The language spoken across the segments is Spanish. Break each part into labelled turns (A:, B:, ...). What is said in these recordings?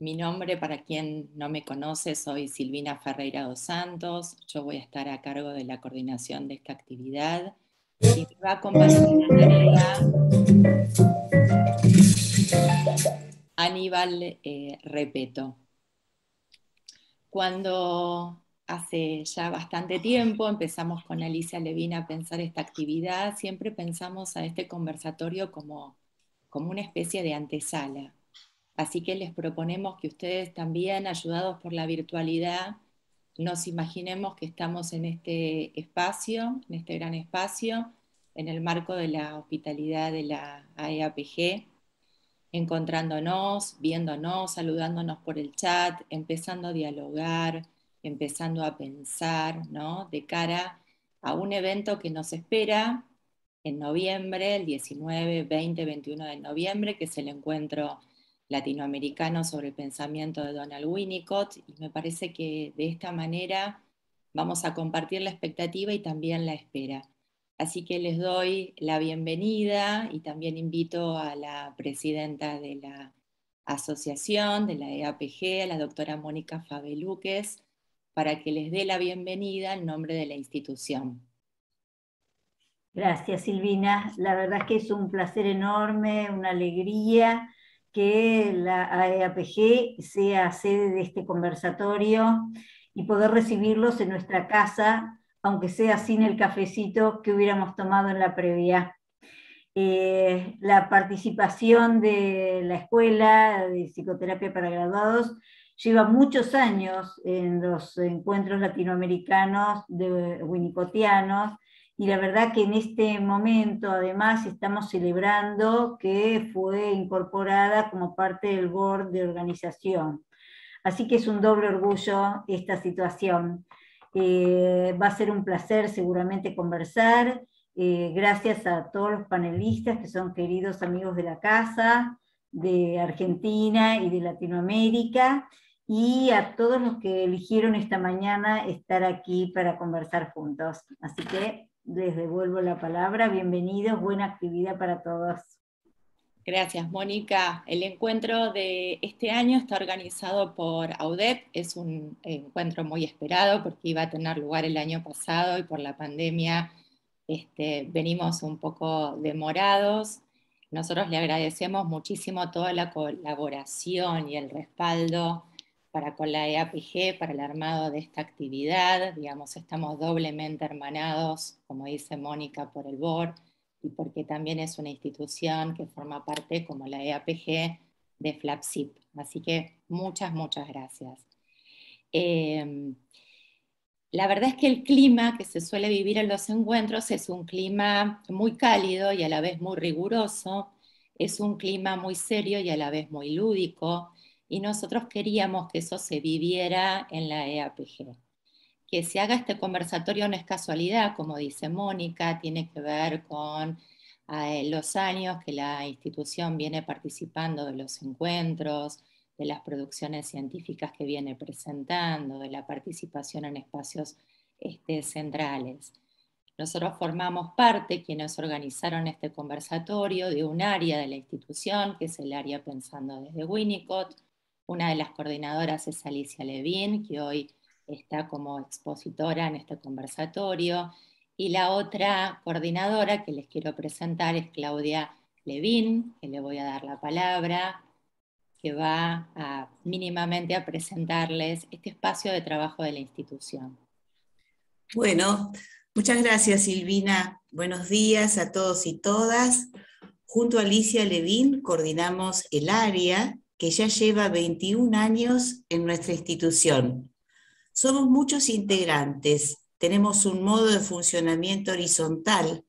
A: Mi nombre, para quien no me conoce, soy Silvina Ferreira dos Santos. Yo voy a estar a cargo de la coordinación de esta actividad y me va a acompañar en la tarea Aníbal Repeto. Cuando hace ya bastante tiempo empezamos con Alicia Levin a pensar esta actividad, siempre pensamos a este conversatorio como una especie de antesala. Así que les proponemos que ustedes también, ayudados por la virtualidad, nos imaginemos que estamos en este espacio, en este gran espacio, en el marco de la hospitalidad de la AEAPG, encontrándonos, viéndonos, saludándonos por el chat, empezando a dialogar, empezando a pensar, ¿no? De cara a un evento que nos espera en noviembre, el 19, 20, 21 de noviembre, que es el encuentro latinoamericano sobre el pensamiento de Donald Winnicott, y me parece que de esta manera vamos a compartir la expectativa y también la espera. Así que les doy la bienvenida y también invito a la presidenta de la asociación, de la EAPG, a la doctora Mónica Fabeluques, para que les dé la bienvenida en nombre de la institución.
B: Gracias, Silvina. La verdad es que es un placer enorme, una alegría que la AEAPG sea sede de este conversatorio y poder recibirlos en nuestra casa, aunque sea sin el cafecito que hubiéramos tomado en la previa. La participación de la Escuela de Psicoterapia para Graduados lleva muchos años en los encuentros latinoamericanos de winnicottianos, y la verdad que en este momento además estamos celebrando que fue incorporada como parte del board de organización. Así que es un doble orgullo esta situación. Va a ser un placer seguramente conversar. Gracias a todos los panelistas que son queridos amigos de la casa, de Argentina y de Latinoamérica, y a todos los que eligieron esta mañana estar aquí para conversar juntos. Así que les devuelvo la palabra. Bienvenidos, buena actividad para todos.
A: Gracias, Mónica. El encuentro de este año está organizado por AUDEP. Es un encuentro muy esperado porque iba a tener lugar el año pasado y por la pandemia venimos un poco demorados. Nosotros le agradecemos muchísimo toda la colaboración y el respaldo para con la EAPG, para el armado de esta actividad. Digamos, estamos doblemente hermanados, como dice Mónica, por el board y porque también es una institución que forma parte, como la EAPG, de FLAPSIP. Así que muchas, muchas gracias. La verdad es que el clima que se suele vivir en los encuentros es un clima muy cálido y a la vez muy riguroso, es un clima muy serio y a la vez muy lúdico, y nosotros queríamos que eso se viviera en la EAPG. Que se haga este conversatorio no es casualidad, como dice Mónica, tiene que ver con los años que la institución viene participando de los encuentros, de las producciones científicas que viene presentando, de la participación en espacios centrales. Nosotros formamos parte, quienes organizaron este conversatorio, de un área de la institución, que es el área Pensando desde Winnicott. Una de las coordinadoras es Alicia Levin, que hoy está como expositora en este conversatorio, y la otra coordinadora que les quiero presentar es Claudia Levin, que le voy a dar la palabra, que va mínimamente a presentarles este espacio de trabajo de la institución.
C: Bueno, muchas gracias, Silvina. Buenos días a todos y todas. Junto a Alicia Levin coordinamos el área que ya lleva 21 años en nuestra institución. Somos muchos integrantes, tenemos un modo de funcionamiento horizontal,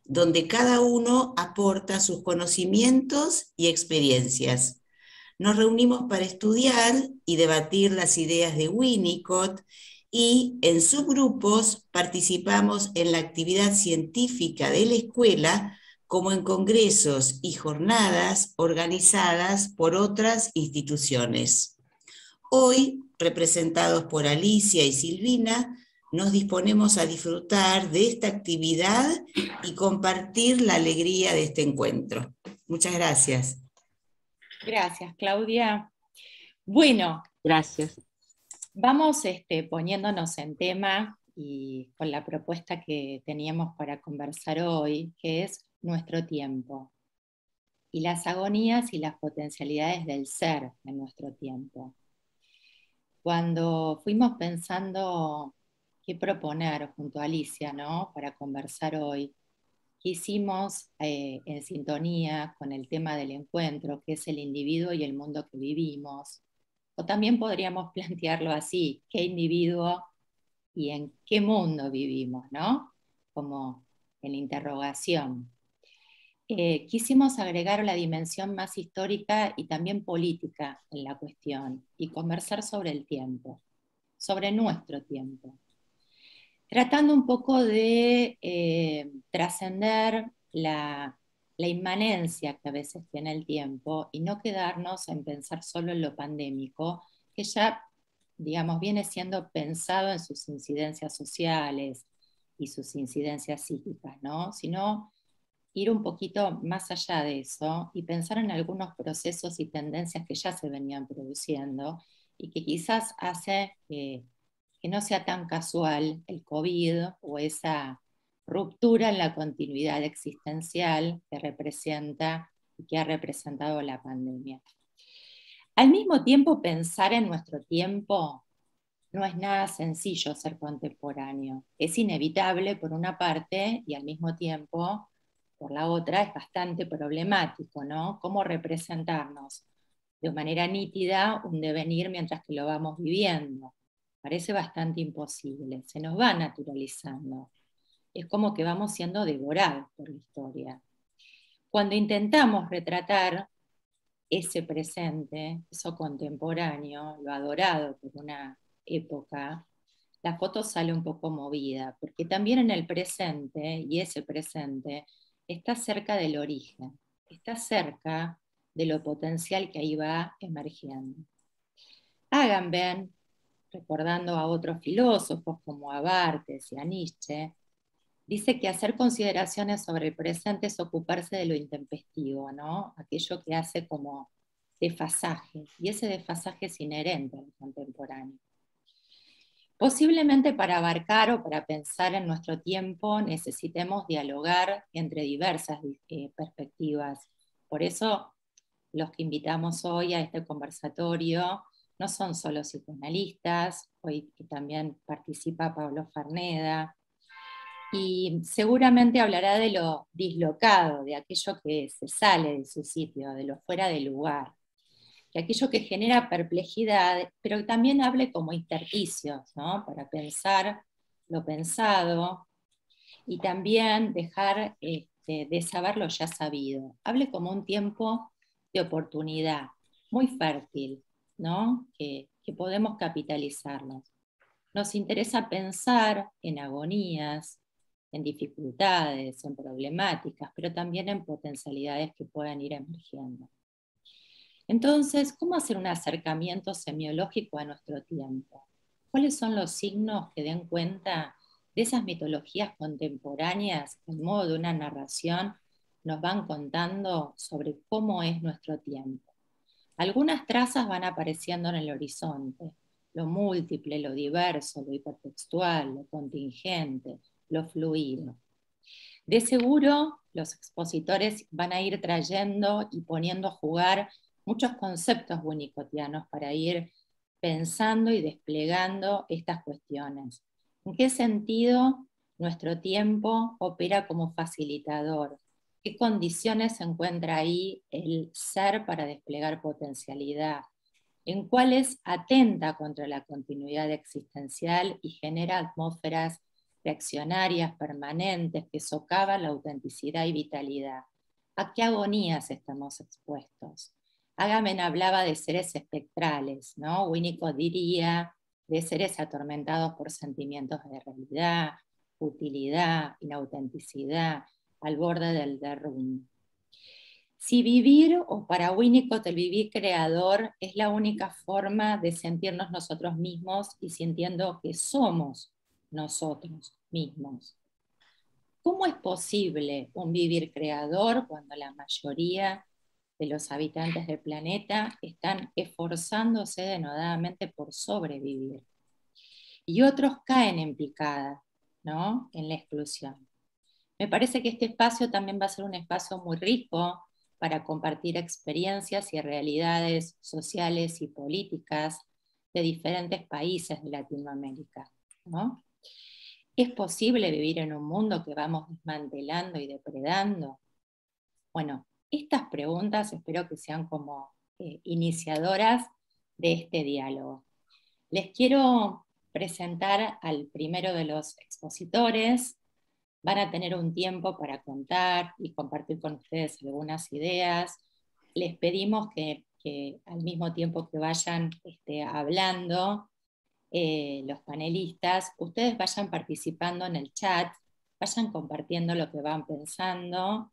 C: donde cada uno aporta sus conocimientos y experiencias. Nos reunimos para estudiar y debatir las ideas de Winnicott, y en subgrupos participamos en la actividad científica de la escuela, como en congresos y jornadas organizadas por otras instituciones. Hoy, representados por Alicia y Silvina, nos disponemos a disfrutar de esta actividad y compartir la alegría de este encuentro. Muchas gracias.
A: Gracias, Claudia. Bueno,
D: Gracias.
A: vamos poniéndonos en tema y con la propuesta que teníamos para conversar hoy, que es nuestro tiempo y las agonías y las potencialidades del ser en nuestro tiempo. Cuando fuimos pensando qué proponer junto a Alicia, ¿no?, para conversar hoy, quisimos, en sintonía con el tema del encuentro, que es el individuo y el mundo que vivimos, o también podríamos plantearlo así: ¿qué individuo y en qué mundo vivimos?, ¿no? Como en interrogación. Quisimos agregar la dimensión más histórica y también política en la cuestión y conversar sobre el tiempo, sobre nuestro tiempo, tratando un poco de trascender la inmanencia que a veces tiene el tiempo y no quedarnos en pensar solo en lo pandémico, que ya, digamos, viene siendo pensado en sus incidencias sociales y sus incidencias psíquicas, ¿no? Sino ir un poquito más allá de eso y pensar en algunos procesos y tendencias que ya se venían produciendo y que quizás hace que no sea tan casual el COVID o esa ruptura en la continuidad existencial que representa y que ha representado la pandemia. Al mismo tiempo, pensar en nuestro tiempo no es nada sencillo ser contemporáneo. Es inevitable por una parte y al mismo tiempo, por la otra, es bastante problemático, ¿no? Cómo representarnos de manera nítida un devenir mientras que lo vamos viviendo. Parece bastante imposible, se nos va naturalizando. Es como que vamos siendo devorados por la historia. Cuando intentamos retratar ese presente, eso contemporáneo, lo adorado por una época, la foto sale un poco movida, porque también en el presente, y ese presente, está cerca del origen, está cerca de lo potencial que ahí va emergiendo. Agamben, recordando a otros filósofos como a Barthes y a Nietzsche, dice que hacer consideraciones sobre el presente es ocuparse de lo intempestivo, ¿no? Aquello que hace como desfasaje, y ese desfasaje es inherente al contemporáneo. Posiblemente para abarcar o para pensar en nuestro tiempo necesitemos dialogar entre diversas perspectivas. Por eso los que invitamos hoy a este conversatorio no son solo psicoanalistas, hoy también participa Pablo Farneda, y seguramente hablará de lo dislocado, de aquello que se sale de su sitio, de lo fuera de lugar, de aquello que genera perplejidad, pero también hable como intersticios, ¿no?, para pensar lo pensado y también dejar de saber lo ya sabido. Hable como un tiempo de oportunidad, muy fértil, ¿no?, que podemos capitalizarnos. Nos interesa pensar en agonías, en dificultades, en problemáticas, pero también en potencialidades que puedan ir emergiendo. Entonces, ¿cómo hacer un acercamiento semiológico a nuestro tiempo? ¿Cuáles son los signos que den cuenta de esas mitologías contemporáneas que en modo de una narración nos van contando sobre cómo es nuestro tiempo? Algunas trazas van apareciendo en el horizonte: lo múltiple, lo diverso, lo hipertextual, lo contingente, lo fluido. De seguro, los expositores van a ir trayendo y poniendo a jugar muchos conceptos winnicottianos para ir pensando y desplegando estas cuestiones. ¿En qué sentido nuestro tiempo opera como facilitador? ¿Qué condiciones se encuentra ahí el ser para desplegar potencialidad? ¿En cuáles atenta contra la continuidad existencial y genera atmósferas reaccionarias permanentes que socavan la autenticidad y vitalidad? ¿A qué agonías estamos expuestos? Agamben hablaba de seres espectrales, ¿no? Winnicott diría de seres atormentados por sentimientos de realidad, utilidad, inautenticidad, al borde del derrumbe. Si vivir, o para Winnicott el vivir creador, es la única forma de sentirnos nosotros mismos y sintiendo que somos nosotros mismos. ¿Cómo es posible un vivir creador cuando la mayoría de los habitantes del planeta están esforzándose denodadamente por sobrevivir. Y otros caen en picada, ¿no?, en la exclusión. Me parece que este espacio también va a ser un espacio muy rico para compartir experiencias y realidades sociales y políticas de diferentes países de Latinoamérica, ¿no? ¿Es posible vivir en un mundo que vamos desmantelando y depredando? Bueno, estas preguntas espero que sean como iniciadoras de este diálogo. Les quiero presentar al primero de los expositores. Van a tener un tiempo para contar y compartir con ustedes algunas ideas. Les pedimos que al mismo tiempo que vayan hablando los panelistas, ustedes vayan participando en el chat, vayan compartiendo lo que van pensando,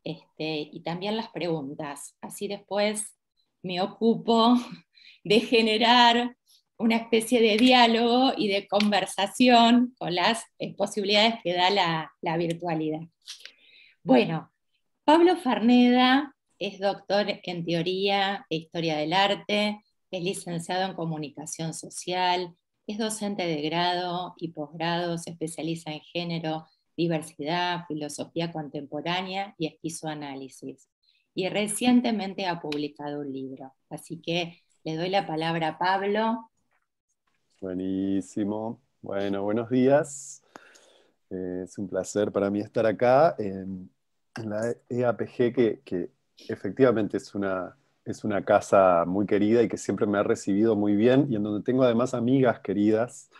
A: y también las preguntas. Así después me ocupo de generar una especie de diálogo y de conversación con las posibilidades que da la virtualidad. Bueno, Pablo Farneda es doctor en Teoría e Historia del Arte, es licenciado en Comunicación Social, es docente de grado y posgrado, se especializa en género, diversidad, filosofía contemporánea y esquizoanálisis. Y recientemente ha publicado un libro. Así que le doy la palabra a Pablo.
D: Buenísimo. Bueno, buenos días. Es un placer para mí estar acá en la EAPG, que efectivamente es una casa muy querida y que siempre me ha recibido muy bien, y en donde tengo además amigas queridas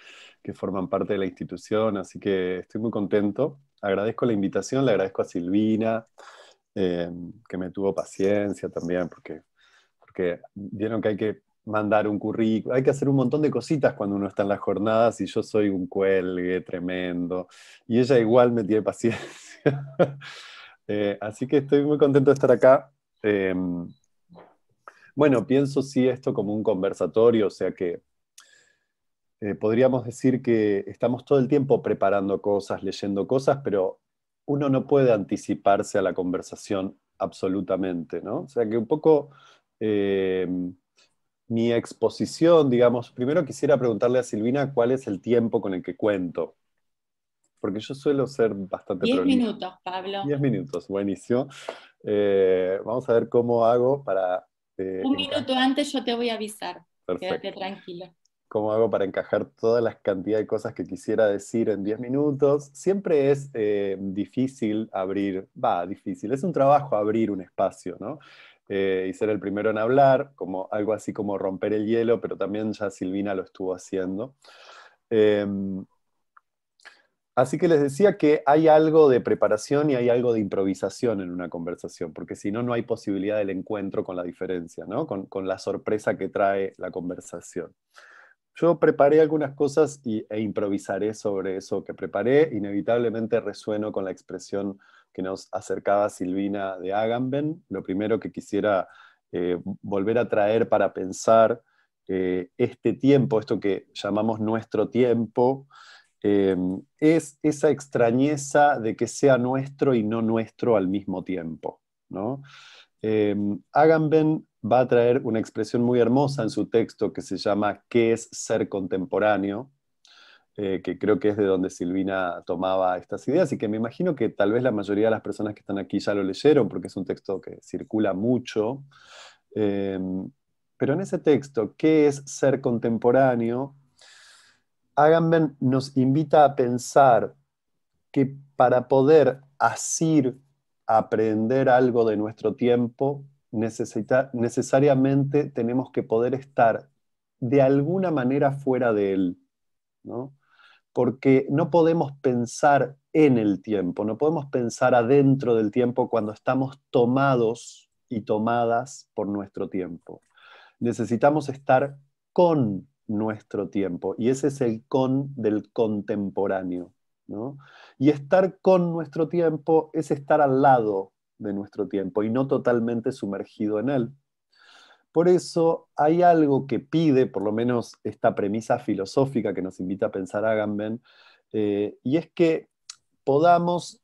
D: que forman parte de la institución, así que estoy muy contento. Agradezco la invitación, le agradezco a Silvina, que me tuvo paciencia también, porque vieron que hay que mandar un currículum, hay que hacer un montón de cositas cuando uno está en las jornadas, y yo soy un cuelgue tremendo, y ella igual me tiene paciencia. Así que estoy muy contento de estar acá. Bueno, pienso sí esto como un conversatorio, o sea que podríamos decir que estamos todo el tiempo preparando cosas, leyendo cosas, pero uno no puede anticiparse a la conversación absolutamente, ¿no? O sea que un poco mi exposición, digamos, primero quisiera preguntarle a Silvina cuál es el tiempo con el que cuento, porque yo suelo ser bastante
A: 10
D: prolijo.
A: minutos, Pablo.
D: 10 minutos, buenísimo. Vamos a ver cómo hago para...
A: Un minuto antes yo te voy a avisar.
D: Perfecto.
A: Quédate tranquilo.
D: ¿Cómo hago para encajar todas las cantidades de cosas que quisiera decir en 10 minutos? Siempre es difícil abrir, difícil, es un trabajo abrir un espacio, ¿no? Y ser el primero en hablar, como algo así como romper el hielo, pero también ya Silvina lo estuvo haciendo. Así que les decía que hay algo de preparación y hay algo de improvisación en una conversación, porque si no, no hay posibilidad del encuentro con la diferencia, ¿no? Con la sorpresa que trae la conversación. Yo preparé algunas cosas e improvisaré sobre eso que preparé. Inevitablemente resueno con la expresión que nos acercaba Silvina de Agamben. Lo primero que quisiera volver a traer para pensar este tiempo, esto que llamamos nuestro tiempo, es esa extrañeza de que sea nuestro y no nuestro al mismo tiempo, ¿no? Agamben va a traer una expresión muy hermosa en su texto que se llama ¿Qué es ser contemporáneo?, que creo que es de donde Silvina tomaba estas ideas, y que me imagino que tal vez la mayoría de las personas que están aquí ya lo leyeron, porque es un texto que circula mucho. Pero en ese texto, ¿qué es ser contemporáneo?, Agamben nos invita a pensar que para poder asir, aprender algo de nuestro tiempo, necesariamente tenemos que poder estar de alguna manera fuera de él, ¿no? Porque no podemos pensar en el tiempo, no podemos pensar adentro del tiempo cuando estamos tomados y tomadas por nuestro tiempo. Necesitamos estar con nuestro tiempo, y ese es el con del contemporáneo, ¿no? Y estar con nuestro tiempo es estar al lado de nuestro tiempo y no totalmente sumergido en él. Por eso hay algo que pide, por lo menos esta premisa filosófica que nos invita a pensar Agamben, y es que podamos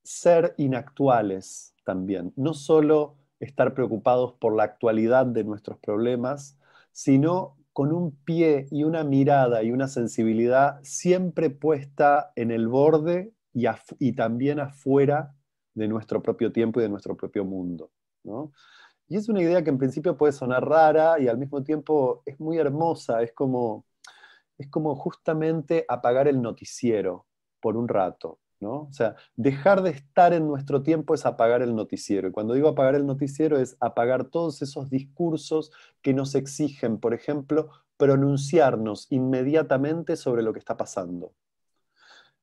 D: ser inactuales también, no solo estar preocupados por la actualidad de nuestros problemas, sino con un pie y una mirada y una sensibilidad siempre puesta en el borde y también afuera de nuestro propio tiempo y de nuestro propio mundo, ¿no? Y es una idea que en principio puede sonar rara y al mismo tiempo es muy hermosa, es como justamente apagar el noticiero por un rato, ¿no? O sea, dejar de estar en nuestro tiempo es apagar el noticiero. Y cuando digo apagar el noticiero es apagar todos esos discursos que nos exigen, por ejemplo, pronunciarnos inmediatamente sobre lo que está pasando.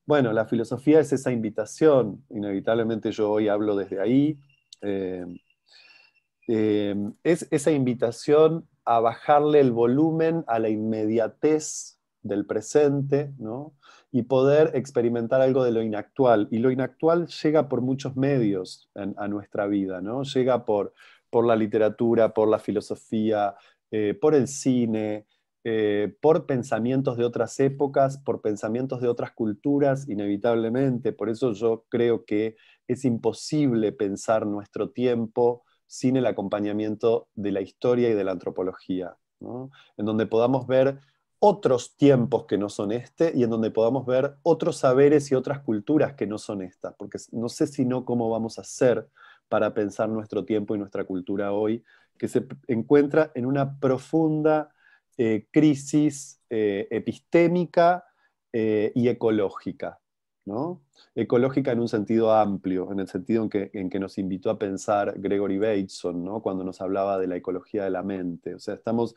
D: Bueno, la filosofía es esa invitación, inevitablemente yo hoy hablo desde ahí, eh, es esa invitación a bajarle el volumen a la inmediatez del presente, ¿no? Y poder experimentar algo de lo inactual. Y lo inactual llega por muchos medios a nuestra vida, ¿no? Llega por la literatura, por la filosofía, por el cine, por pensamientos de otras épocas, por pensamientos de otras culturas, inevitablemente. Por eso yo creo que es imposible pensar nuestro tiempo sin el acompañamiento de la historia y de la antropología, ¿no? En donde podamos ver otros tiempos que no son este y en donde podamos ver otros saberes y otras culturas que no son estas, porque no sé si no cómo vamos a hacer para pensar nuestro tiempo y nuestra cultura hoy, que se encuentra en una profunda crisis epistémica y ecológica, ¿no? Ecológica en un sentido amplio, en el sentido en que nos invitó a pensar Gregory Bateson, ¿no? Cuando nos hablaba de la ecología de la mente. O sea, estamos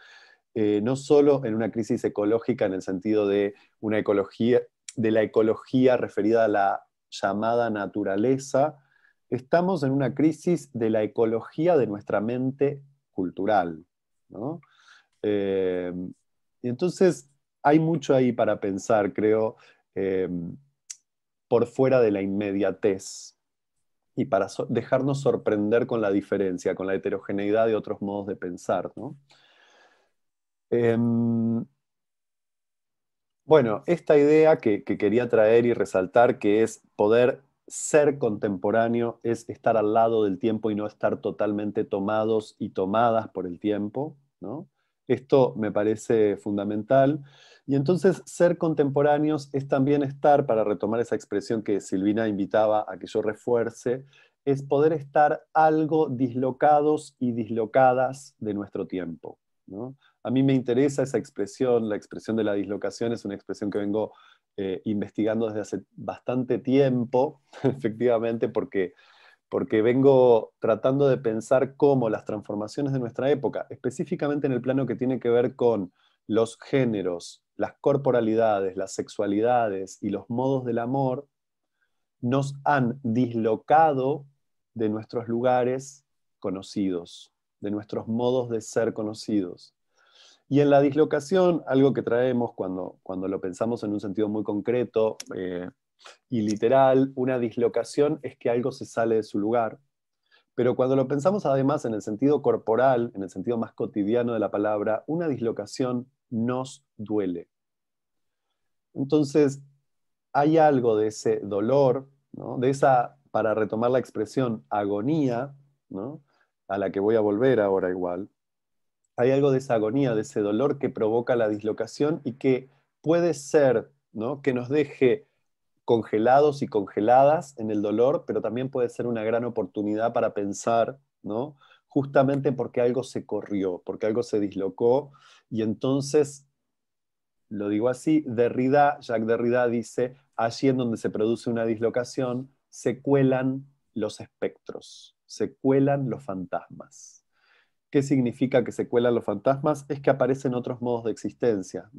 D: no solo en una crisis ecológica en el sentido de una ecología, de la ecología referida a la llamada naturaleza, estamos en una crisis de la ecología de nuestra mente cultural, ¿no? Eh, y entonces hay mucho ahí para pensar, creo, por fuera de la inmediatez y para dejarnos sorprender con la diferencia, con la heterogeneidad de otros modos de pensar, ¿no? Bueno, esta idea que quería traer y resaltar, que es poder ser contemporáneo, es estar al lado del tiempo y no estar totalmente tomados y tomadas por el tiempo, ¿no? Esto me parece fundamental. Y entonces ser contemporáneos es también estar, para retomar esa expresión que Silvina invitaba a que yo refuerce, es poder estar algo dislocados y dislocadas de nuestro tiempo, ¿no? A mí me interesa esa expresión, la expresión de la dislocación es una expresión que vengo investigando desde hace bastante tiempo, efectivamente, porque vengo tratando de pensar cómo las transformaciones de nuestra época, específicamente en el plano que tiene que ver con los géneros, las corporalidades, las sexualidades y los modos del amor, nos han dislocado de nuestros lugares conocidos, de nuestros modos de ser conocidos. Y en la dislocación, algo que traemos cuando lo pensamos en un sentido muy concreto y literal, una dislocación es que algo se sale de su lugar. Pero cuando lo pensamos además en el sentido corporal, en el sentido más cotidiano de la palabra, una dislocación nos duele. Entonces, hay algo de ese dolor, ¿no? De esa, para retomar la expresión, agonía, ¿no? A la que voy a volver ahora igual. Hay algo de esa agonía, de ese dolor que provoca la dislocación y que puede ser, ¿no? Que nos deje congelados y congeladas en el dolor, pero también puede ser una gran oportunidad para pensar, ¿no? Justamente porque algo se corrió, porque algo se dislocó, y entonces, lo digo así, Jacques Derrida dice, allí en donde se produce una dislocación, se cuelan los espectros, se cuelan los fantasmas. ¿Qué significa que se cuelan los fantasmas? Es que aparecen otros modos de existencia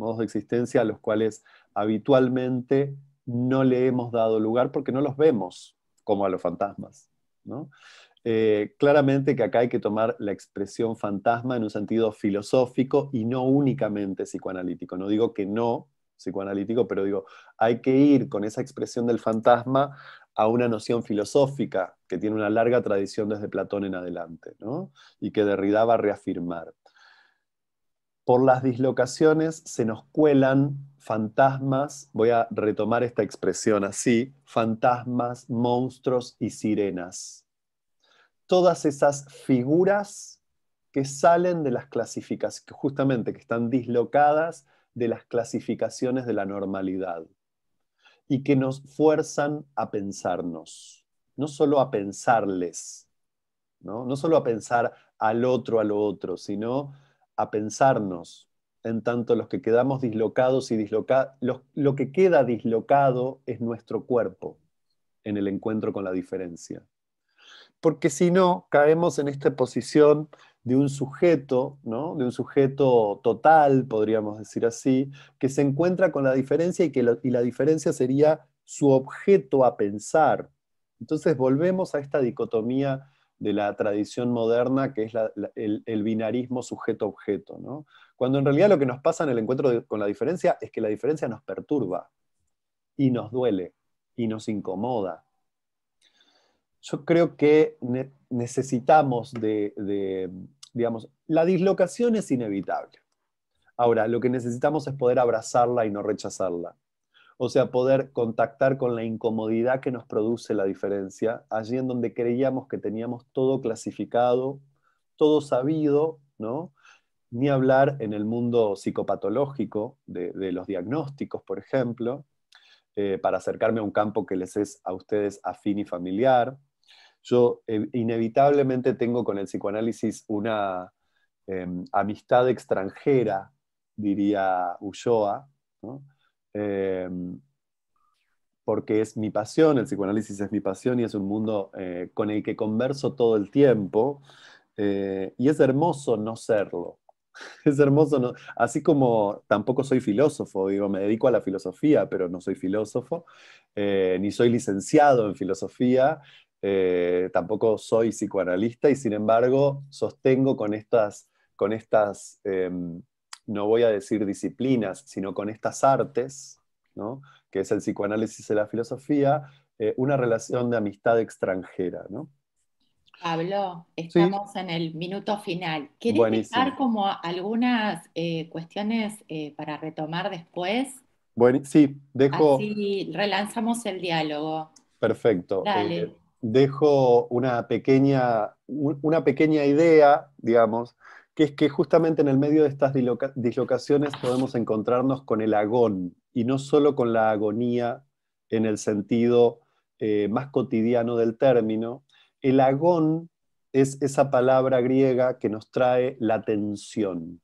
D: a los cuales habitualmente no le hemos dado lugar porque no los vemos como a los fantasmas, ¿no? Claramente que acá hay que tomar la expresión fantasma en un sentido filosófico y no únicamente psicoanalítico. No digo que no psicoanalítico, pero digo, hay que ir con esa expresión del fantasma a una noción filosófica que tiene una larga tradición desde Platón en adelante, ¿no? Y que Derrida va a reafirmar. Por las dislocaciones se nos cuelan fantasmas, voy a retomar esta expresión así, fantasmas, monstruos y sirenas. todas esas figuras que salen de las clasificaciones, justamente que están dislocadas de las clasificaciones de la normalidad y que nos fuerzan a pensarnos, no solo a pensarles, ¿no? No solo a pensar al otro, a lo otro, sino a pensarnos, en tanto los que quedamos dislocados y lo que queda dislocado es nuestro cuerpo en el encuentro con la diferencia. Porque si no, caemos en esta posición de un sujeto, ¿no? De un sujeto total, podríamos decir así, que se encuentra con la diferencia y la diferencia sería su objeto a pensar. Entonces volvemos a esta dicotomía de la tradición moderna, que es el binarismo sujeto-objeto, ¿no? Cuando en realidad lo que nos pasa en el encuentro con la diferencia es que la diferencia nos perturba, y nos duele, y nos incomoda. Yo creo que necesitamos digamos, la dislocación es inevitable. Ahora, lo que necesitamos es poder abrazarla y no rechazarla. O sea, poder contactar con la incomodidad que nos produce la diferencia, allí en donde creíamos que teníamos todo clasificado, todo sabido, ¿no? Ni hablar en el mundo psicopatológico de los diagnósticos, por ejemplo, para acercarme a un campo que les es a ustedes afín y familiar. Yo inevitablemente tengo con el psicoanálisis una amistad extranjera, diría Ulloa, ¿no? Porque es mi pasión, el psicoanálisis es mi pasión y es un mundo con el que converso todo el tiempo, y es hermoso no serlo. Es hermoso, no, así como tampoco soy filósofo, digo, me dedico a la filosofía, pero no soy filósofo, ni soy licenciado en filosofía, tampoco soy psicoanalista, y sin embargo sostengo con estas no voy a decir disciplinas, sino con estas artes, ¿no? Que es el psicoanálisis y la filosofía, una relación de amistad extranjera, ¿no?
A: Pablo,
D: Sí,
A: estamos en el minuto final. ¿Querés dejar
D: buenísimo.
A: como algunas cuestiones para retomar después?
D: Bueno, sí, dejo.
A: Así relanzamos el diálogo.
D: Perfecto.
A: Dale.
D: Dejo una pequeña idea, digamos, que es que justamente en el medio de estas dislocaciones podemos encontrarnos con el agón, y no solo con la agonía en el sentido más cotidiano del término. El agón es esa palabra griega que nos trae la tensión.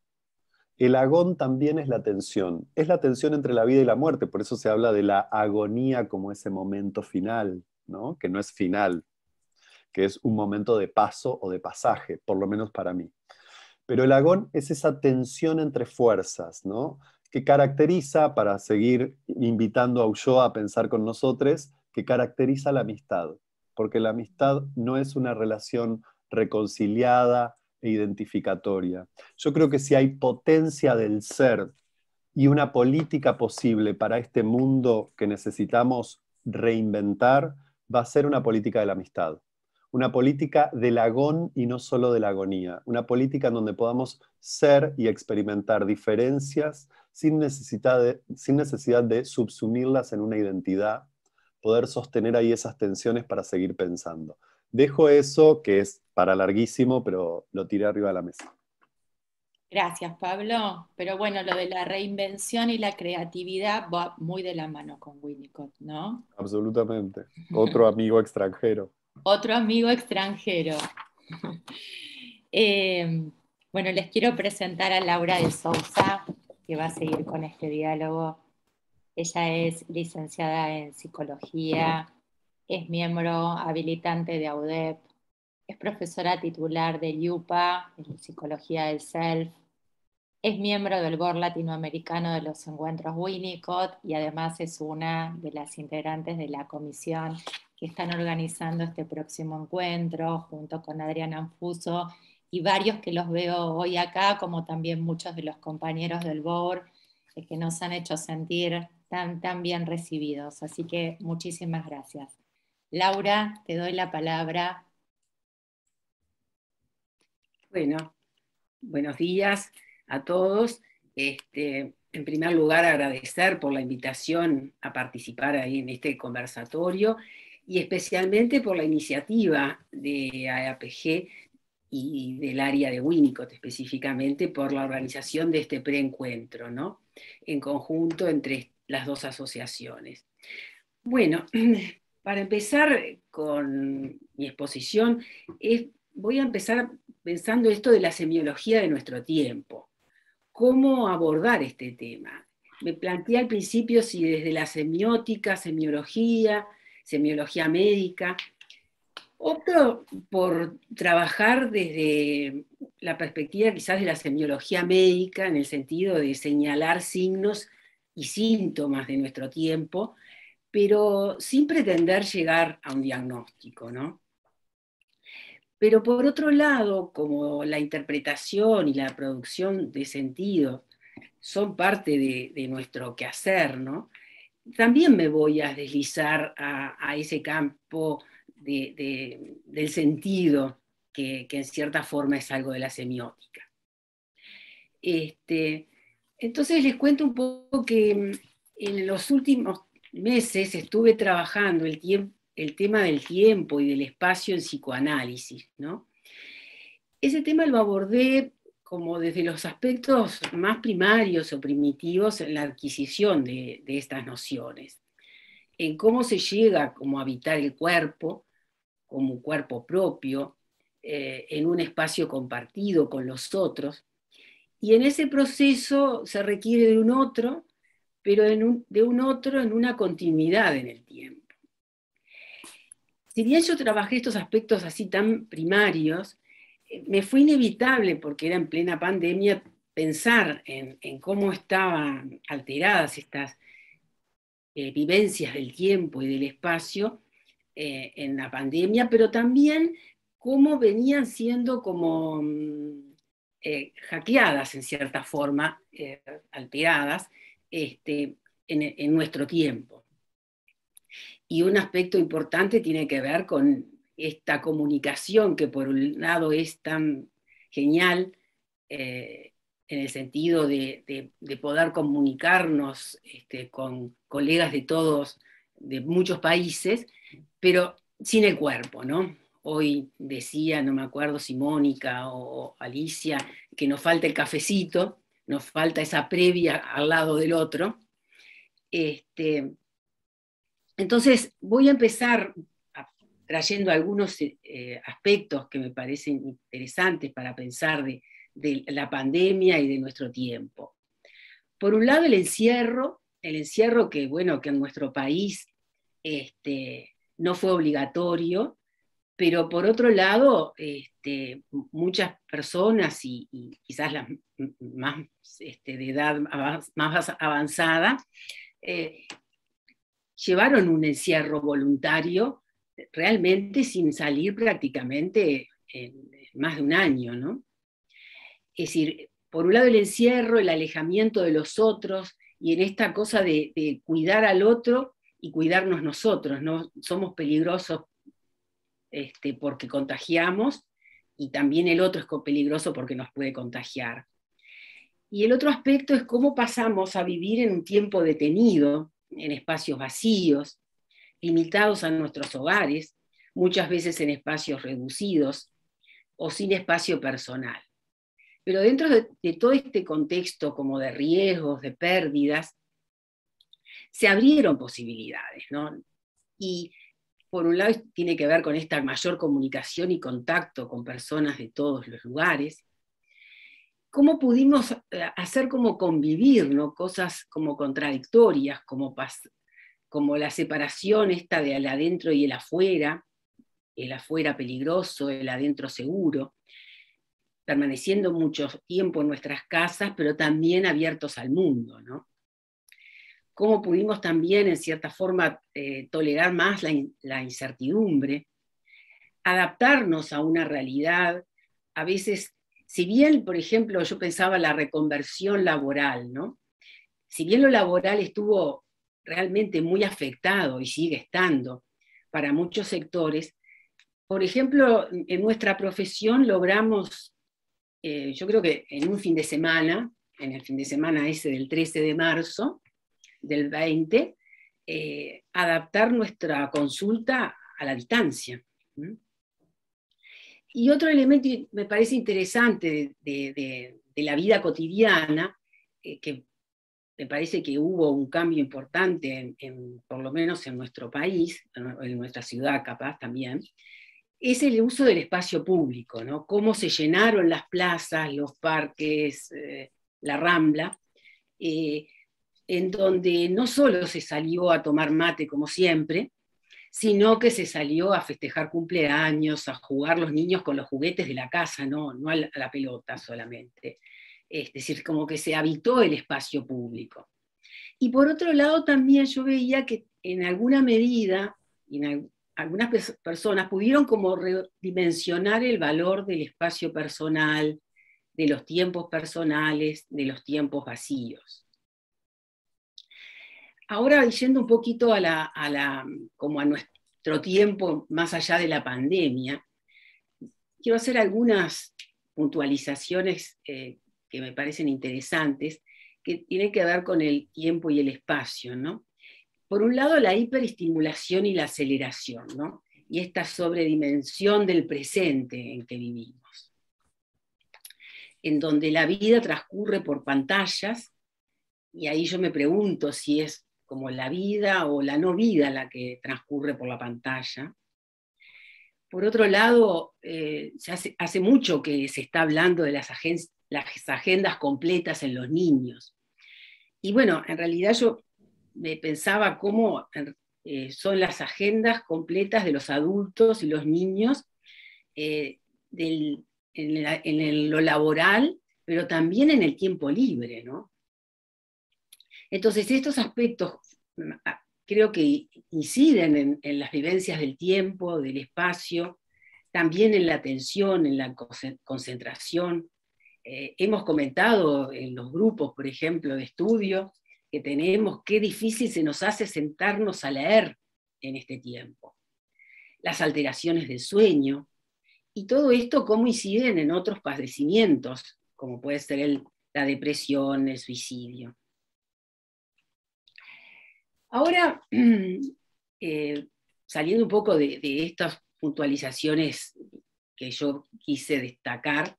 D: El agón también es la tensión entre la vida y la muerte, por eso se habla de la agonía como ese momento final, ¿no? Que no es final, que es un momento de paso o de pasaje, por lo menos para mí. Pero el agón es esa tensión entre fuerzas, ¿no? Que caracteriza, para seguir invitando a Ulloa a pensar con nosotros, que caracteriza la amistad, porque la amistad no es una relación reconciliada e identificatoria. Yo creo que si hay potencia del ser y una política posible para este mundo que necesitamos reinventar, va a ser una política de la amistad, una política del agón y no solo de la agonía, una política en donde podamos ser y experimentar diferencias sin necesidad de subsumirlas en una identidad, poder sostener ahí esas tensiones para seguir pensando. Dejo eso, que es para larguísimo, pero lo tiré arriba de la mesa.
A: Gracias, Pablo. Pero bueno, lo de la reinvención y la creatividad va muy de la mano con Winnicott, ¿no?
D: Absolutamente. Otro amigo extranjero.
A: Otro amigo extranjero. Eh, bueno, les quiero presentar a Laura de Sousa, que va a seguir con este diálogo. Ella es licenciada en psicología, es miembro habilitante de AUDEP, es profesora titular de IUPA, en Psicología del Self, es miembro del Board Latinoamericano de los Encuentros Winnicott y además es una de las integrantes de la comisión que están organizando este próximo encuentro junto con Adriana Anfuso y varios que los veo hoy acá, como también muchos de los compañeros del Board que nos han hecho sentir tan bien recibidos. Así que muchísimas gracias. Laura, te doy la palabra.
E: Bueno, buenos días a todos. En primer lugar, agradecer por la invitación a participar ahí en este conversatorio y especialmente por la iniciativa de AAPG y del área de Winnicott específicamente, por la organización de este preencuentro, ¿no? En conjunto entre las dos asociaciones. Bueno, para empezar con mi exposición, voy a empezar pensando esto de la semiología de nuestro tiempo. ¿Cómo abordar este tema? Me planteé al principio si desde la semiótica, semiología médica. Opto por trabajar desde la perspectiva quizás de la semiología médica, en el sentido de señalar signos y síntomas de nuestro tiempo, pero sin pretender llegar a un diagnóstico, ¿no? Pero por otro lado, como la interpretación y la producción de sentido son parte de nuestro quehacer, ¿no? También me voy a deslizar a ese campo del sentido, que en cierta forma es algo de la semiótica. Entonces les cuento un poco que en los últimos meses estuve trabajando el tema del tiempo y del espacio en psicoanálisis, ¿no? Ese tema lo abordé como desde los aspectos más primarios o primitivos en la adquisición de estas nociones, en cómo se llega como a habitar el cuerpo, como un cuerpo propio, en un espacio compartido con los otros, y en ese proceso se requiere de un otro, pero de un otro en una continuidad en el tiempo. Si bien yo trabajé estos aspectos así tan primarios, me fue inevitable, porque era en plena pandemia, pensar en cómo estaban alteradas estas vivencias del tiempo y del espacio en la pandemia, pero también cómo venían siendo como hackeadas en cierta forma, alteradas, en nuestro tiempo. Y un aspecto importante tiene que ver con esta comunicación que por un lado es tan genial, en el sentido de poder comunicarnos con colegas de muchos países, pero sin el cuerpo, ¿no? Hoy decía, no me acuerdo si Mónica o Alicia, que nos falta el cafecito, nos falta esa previa al lado del otro. Entonces voy a empezar trayendo algunos aspectos que me parecen interesantes para pensar de la pandemia y de nuestro tiempo. Por un lado, el encierro que, bueno, que en nuestro país no fue obligatorio, pero por otro lado, muchas personas y quizás las más de edad más avanzada, llevaron un encierro voluntario realmente sin salir prácticamente en más de un año, ¿no? Es decir, por un lado el encierro, el alejamiento de los otros, y en esta cosa de cuidar al otro y cuidarnos nosotros, ¿no? Somos peligrosos porque contagiamos, y también el otro es peligroso porque nos puede contagiar. Y el otro aspecto es cómo pasamos a vivir en un tiempo detenido, en espacios vacíos, limitados a nuestros hogares, muchas veces en espacios reducidos o sin espacio personal. Pero dentro de todo este contexto como de riesgos, de pérdidas, se abrieron posibilidades, ¿no? Y por un lado tiene que ver con esta mayor comunicación y contacto con personas de todos los lugares. ¿Cómo pudimos hacer como convivir, ¿no? Cosas como contradictorias, como la separación esta del adentro y el afuera peligroso, el adentro seguro, permaneciendo mucho tiempo en nuestras casas, pero también abiertos al mundo, ¿no? Cómo pudimos también, en cierta forma, tolerar más la incertidumbre, adaptarnos a una realidad, a veces, si bien, por ejemplo, yo pensaba la reconversión laboral, ¿no? Si bien lo laboral estuvo realmente muy afectado y sigue estando para muchos sectores, por ejemplo, en nuestra profesión logramos, yo creo que en un fin de semana, en el fin de semana ese del 13 de marzo del 20, adaptar nuestra consulta a la distancia. Y otro elemento me parece interesante de la vida cotidiana, que me parece que hubo un cambio importante, por lo menos en nuestro país, en nuestra ciudad capaz también, es el uso del espacio público, ¿no? Cómo se llenaron las plazas, los parques, la Rambla, en donde no solo se salió a tomar mate como siempre, sino que se salió a festejar cumpleaños, a jugar los niños con los juguetes de la casa, no a la pelota solamente. Es decir, como que se habitó el espacio público. Y por otro lado también yo veía que en alguna medida, algunas personas pudieron como redimensionar el valor del espacio personal, de los tiempos personales, de los tiempos vacíos. Ahora, yendo un poquito como a nuestro tiempo más allá de la pandemia, quiero hacer algunas puntualizaciones que me parecen interesantes, que tienen que ver con el tiempo y el espacio, ¿no? Por un lado, la hiperestimulación y la aceleración, ¿no? Y esta sobredimensión del presente en que vivimos, en donde la vida transcurre por pantallas, y ahí yo me pregunto si es como la vida o la no vida la que transcurre por la pantalla. Por otro lado, hace mucho que se está hablando de las agendas completas en los niños. Y bueno, en realidad yo me pensaba cómo son las agendas completas de los adultos y los niños en lo laboral, pero también en el tiempo libre, ¿no? Entonces, estos aspectos creo que inciden en las vivencias del tiempo, del espacio, también en la atención, en la concentración. Hemos comentado en los grupos, por ejemplo, de estudio, que tenemos, qué difícil se nos hace sentarnos a leer en este tiempo. Las alteraciones del sueño, y todo esto cómo inciden en otros padecimientos, como puede ser la depresión, el suicidio. Ahora, saliendo un poco de estas puntualizaciones que yo quise destacar,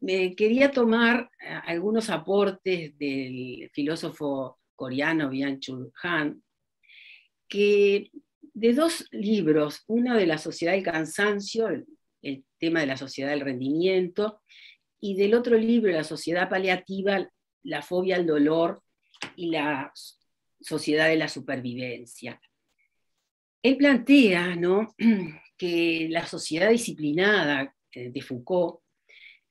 E: me quería tomar algunos aportes del filósofo coreano Byung-Chul Han, que de dos libros, uno de la sociedad del cansancio, el tema de la sociedad del rendimiento, y del otro libro, la sociedad paliativa, la fobia al dolor y la sociedad de la supervivencia. Él plantea, ¿no?, que la sociedad disciplinada de Foucault,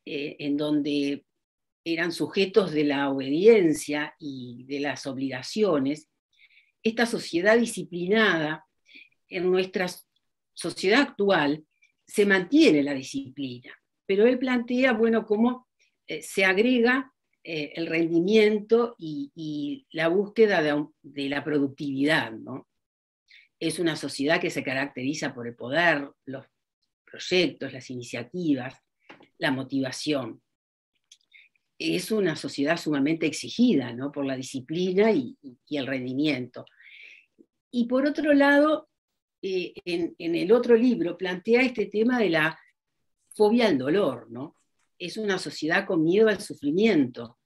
E: en donde eran sujetos de la obediencia y de las obligaciones, esta sociedad disciplinada, en nuestra sociedad actual, se mantiene la disciplina, pero él plantea, bueno, cómo se agrega el rendimiento y la búsqueda de la productividad, ¿no? Es una sociedad que se caracteriza por el poder, los proyectos, las iniciativas, la motivación. Es una sociedad sumamente exigida, ¿no?, por la disciplina y el rendimiento. Y por otro lado, en el otro libro plantea este tema de la fobia al dolor, ¿no? Es una sociedad con miedo al sufrimiento,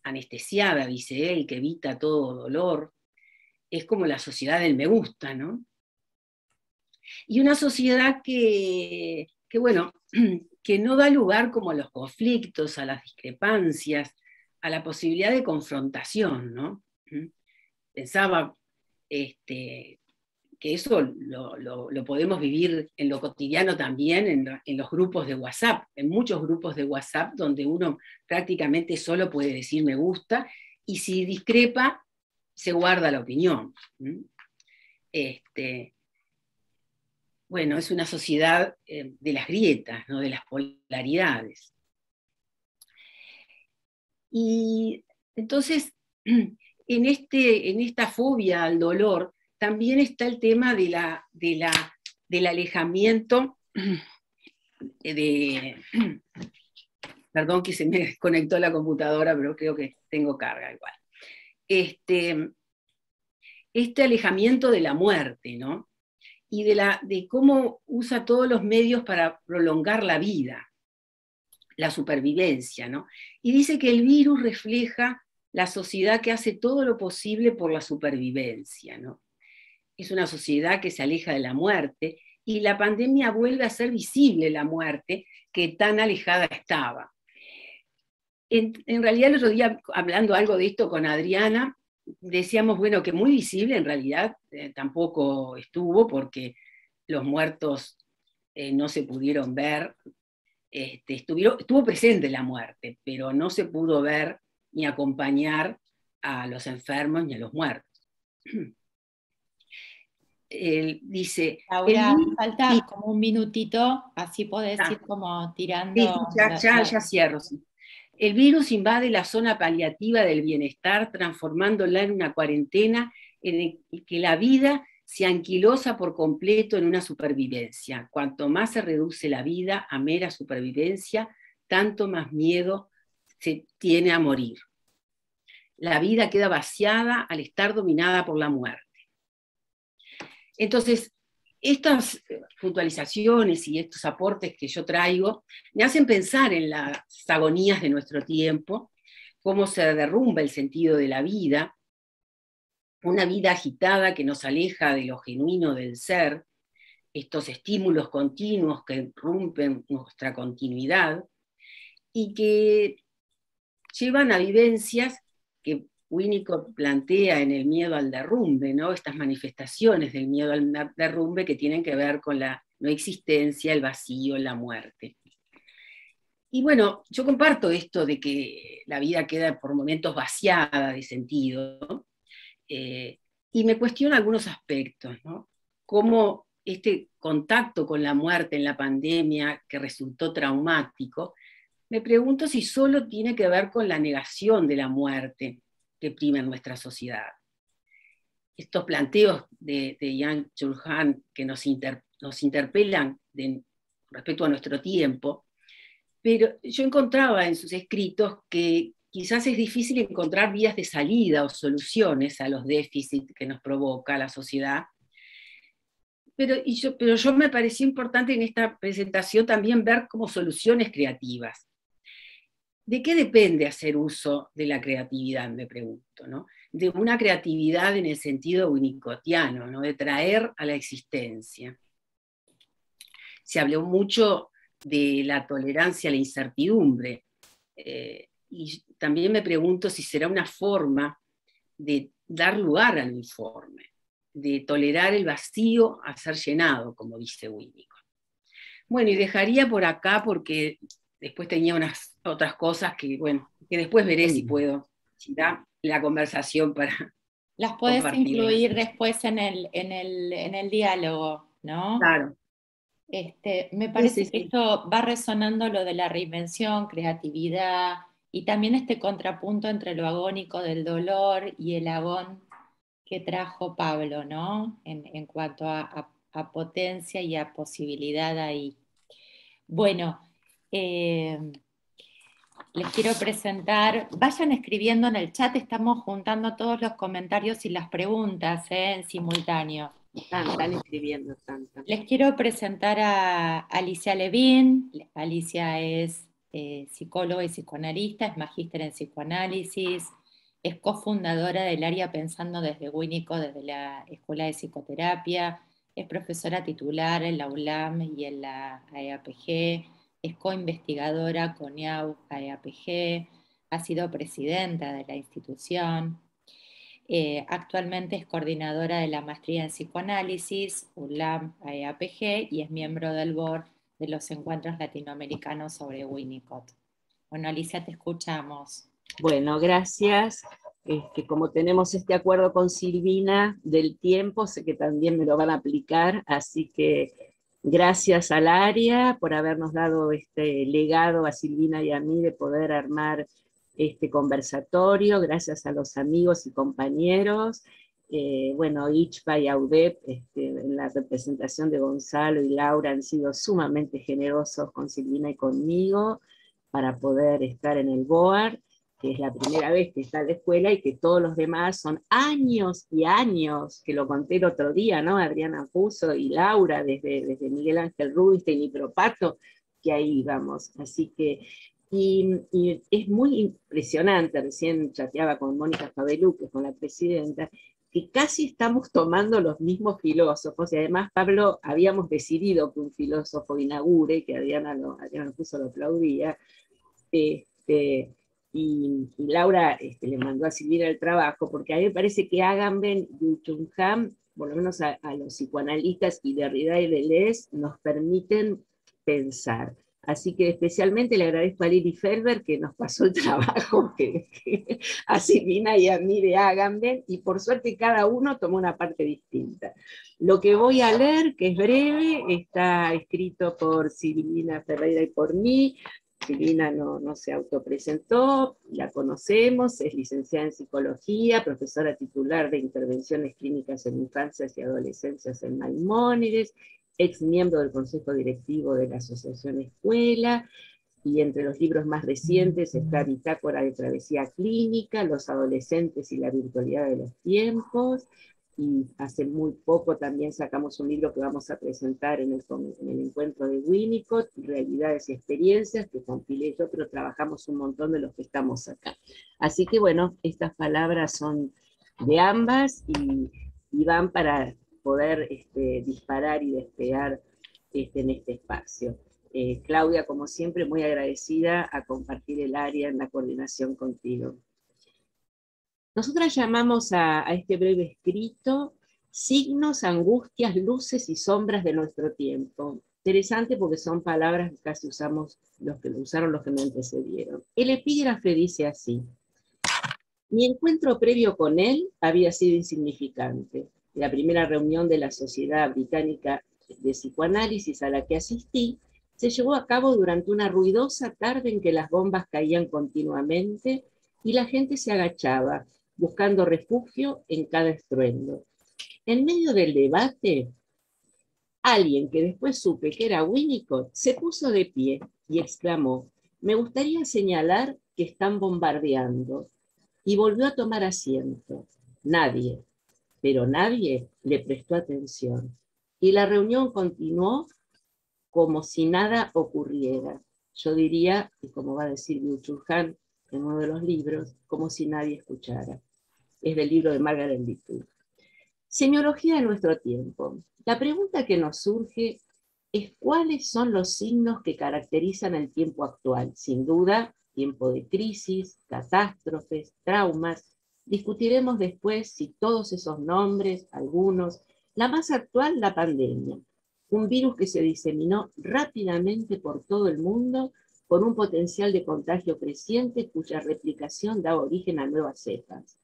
E: anestesiada, dice él, que evita todo dolor. Es como la sociedad del me gusta, ¿no? Y una sociedad que bueno, que no da lugar como a los conflictos, a las discrepancias, a la posibilidad de confrontación, ¿no? Pensaba que eso lo podemos vivir en lo cotidiano también, en los grupos de WhatsApp, en muchos grupos de WhatsApp donde uno prácticamente solo puede decir me gusta, y si discrepa, se guarda la opinión. Bueno, es una sociedad de las grietas, ¿no?, de las polaridades. Y entonces, en esta fobia al dolor, también está el tema del alejamiento perdón que se me desconectó la computadora, pero creo que tengo carga igual. este alejamiento de la muerte, ¿no? Y de cómo usa todos los medios para prolongar la vida, la supervivencia, ¿no? Y dice que el virus refleja la sociedad que hace todo lo posible por la supervivencia, ¿no? Es una sociedad que se aleja de la muerte, y la pandemia vuelve a hacer visible la muerte que tan alejada estaba. En realidad el otro día, hablando algo de esto con Adriana, decíamos, bueno, que muy visible en realidad tampoco estuvo, porque los muertos no se pudieron ver, estuvo presente la muerte, pero no se pudo ver ni acompañar a los enfermos ni a los muertos. Dice...
A: Laura, falta como un minutito, así podés ir como tirando...
E: Sí, ya cierro. Sí. El virus invade la zona paliativa del bienestar, transformándola en una cuarentena en la que la vida se anquilosa por completo en una supervivencia. Cuanto más se reduce la vida a mera supervivencia, tanto más miedo se tiene a morir. La vida queda vaciada al estar dominada por la muerte. Entonces, estas puntualizaciones y estos aportes que yo traigo me hacen pensar en las agonías de nuestro tiempo, cómo se derrumba el sentido de la vida, una vida agitada que nos aleja de lo genuino del ser, estos estímulos continuos que rompen nuestra continuidad y que llevan a vivencias que Winnicott plantea en El miedo al derrumbe, ¿no? Estas manifestaciones del miedo al derrumbe que tienen que ver con la no existencia, el vacío, la muerte. Y bueno, yo comparto esto de que la vida queda por momentos vaciada de sentido, y me cuestiono algunos aspectos, ¿no? Cómo este contacto con la muerte en la pandemia, que resultó traumático, me pregunto si solo tiene que ver con la negación de la muerte que prima en nuestra sociedad. Estos planteos de Byung-Chul Han que nos interpelan respecto a nuestro tiempo, pero yo encontraba en sus escritos que quizás es difícil encontrar vías de salida o soluciones a los déficits que nos provoca la sociedad, pero yo me pareció importante en esta presentación también ver como soluciones creativas. ¿De qué depende hacer uso de la creatividad, me pregunto, ¿no? De una creatividad en el sentido winnicottiano, ¿no? De traer a la existencia. Se habló mucho de la tolerancia a la incertidumbre, y también me pregunto si será una forma de dar lugar al informe, de tolerar el vacío a ser llenado, como dice Winnicott. Bueno, y dejaría por acá porque después tenía unas otras cosas que, bueno, que después veré si puedo, si da la conversación para...
A: Las puedes incluir después en el diálogo, ¿no?
E: Claro.
A: Me parece que esto va resonando lo de la reinvención, creatividad, y también este contrapunto entre lo agónico del dolor y el agón que trajo Pablo, ¿no? En cuanto a potencia y a posibilidad ahí. Bueno, les quiero presentar, vayan escribiendo en el chat, estamos juntando todos los comentarios y las preguntas en simultáneo.
F: Están escribiendo tanto.
A: Les quiero presentar a Alicia Levin. Alicia es psicóloga y psicoanalista, es magíster en psicoanálisis, es cofundadora del área Pensando desde Winnicott, desde la Escuela de Psicoterapia, es profesora titular en la ULAM y en la AEAPG, es coinvestigadora con IAU AEAPG, ha sido presidenta de la institución. Actualmente es coordinadora de la maestría en psicoanálisis, ULAM AEAPG, y es miembro del board de los encuentros latinoamericanos sobre Winnicott. Bueno, Alicia, te escuchamos.
F: Bueno, gracias. Como tenemos este acuerdo con Silvina del tiempo, sé que también me lo van a aplicar, así que gracias al área por habernos dado este legado a Silvina y a mí de poder armar este conversatorio, gracias a los amigos y compañeros, bueno, ICHPA y AUDEP, en la representación de Gonzalo y Laura han sido sumamente generosos con Silvina y conmigo para poder estar en el board. que es la primera vez que está en la escuela y que todos los demás son años y años, que lo conté el otro día, ¿no? Adriana Puso y Laura, desde Miguel Ángel Rubinstein y Propato, que ahí vamos. Así que, y es muy impresionante, recién chateaba con Mónica Fabelú, que es con la presidenta, que casi estamos tomando los mismos filósofos, y además, Pablo, habíamos decidido que un filósofo inaugure, que Adriana Puso lo aplaudía, y Laura le mandó a Silvina el trabajo, porque a mí me parece que Agamben y Byung-Chul Han, por lo menos a los psicoanalistas y Derrida y Deleuze, nos permiten pensar. Así que especialmente le agradezco a Lili Felber que nos pasó el trabajo a Silvina y a mí de Agamben, y por suerte cada uno tomó una parte distinta. Lo que voy a leer, que es breve, está escrito por Silvina Ferreira y por mí. Silvina no se autopresentó, la conocemos, es licenciada en psicología, profesora titular de intervenciones clínicas en infancias y adolescencias en Maimónides, ex miembro del Consejo Directivo de la Asociación Escuela, y entre los libros más recientes está Bitácora de Travesía Clínica, Los Adolescentes y la Virtualidad de los Tiempos, y hace muy poco también sacamos un libro que vamos a presentar en el encuentro de Winnicott, Realidades y Experiencias, que compilé yo, pero trabajamos un montón de los que estamos acá. Así que bueno, estas palabras son de ambas y van para poder disparar y despegar en este espacio. Claudia, como siempre, muy agradecida a compartir el área en la coordinación contigo. Nosotras llamamos a este breve escrito signos, angustias, luces y sombras de nuestro tiempo. Interesante porque son palabras que casi usamos usaron los que me antecedieron. El epígrafe dice así: mi encuentro previo con él había sido insignificante. La primera reunión de la Sociedad Británica de Psicoanálisis a la que asistí se llevó a cabo durante una ruidosa tarde en que las bombas caían continuamente y la gente se agachaba, buscando refugio en cada estruendo. En medio del debate, alguien que después supe que era Winnicott se puso de pie y exclamó: me gustaría señalar que están bombardeando, y volvió a tomar asiento. Nadie, pero nadie le prestó atención, y la reunión continuó como si nada ocurriera. Yo diría, y como va a decir Byung-Chul Han en uno de los libros, como si nadie escuchara. Es del libro de Margaret Little. Semiología de nuestro tiempo. La pregunta que nos surge es cuáles son los signos que caracterizan el tiempo actual. Sin duda, tiempo de crisis, catástrofes, traumas. Discutiremos después si todos esos nombres, algunos, la más actual, la pandemia, un virus que se diseminó rápidamente por todo el mundo con un potencial de contagio creciente cuya replicación da origen a nuevas cepas.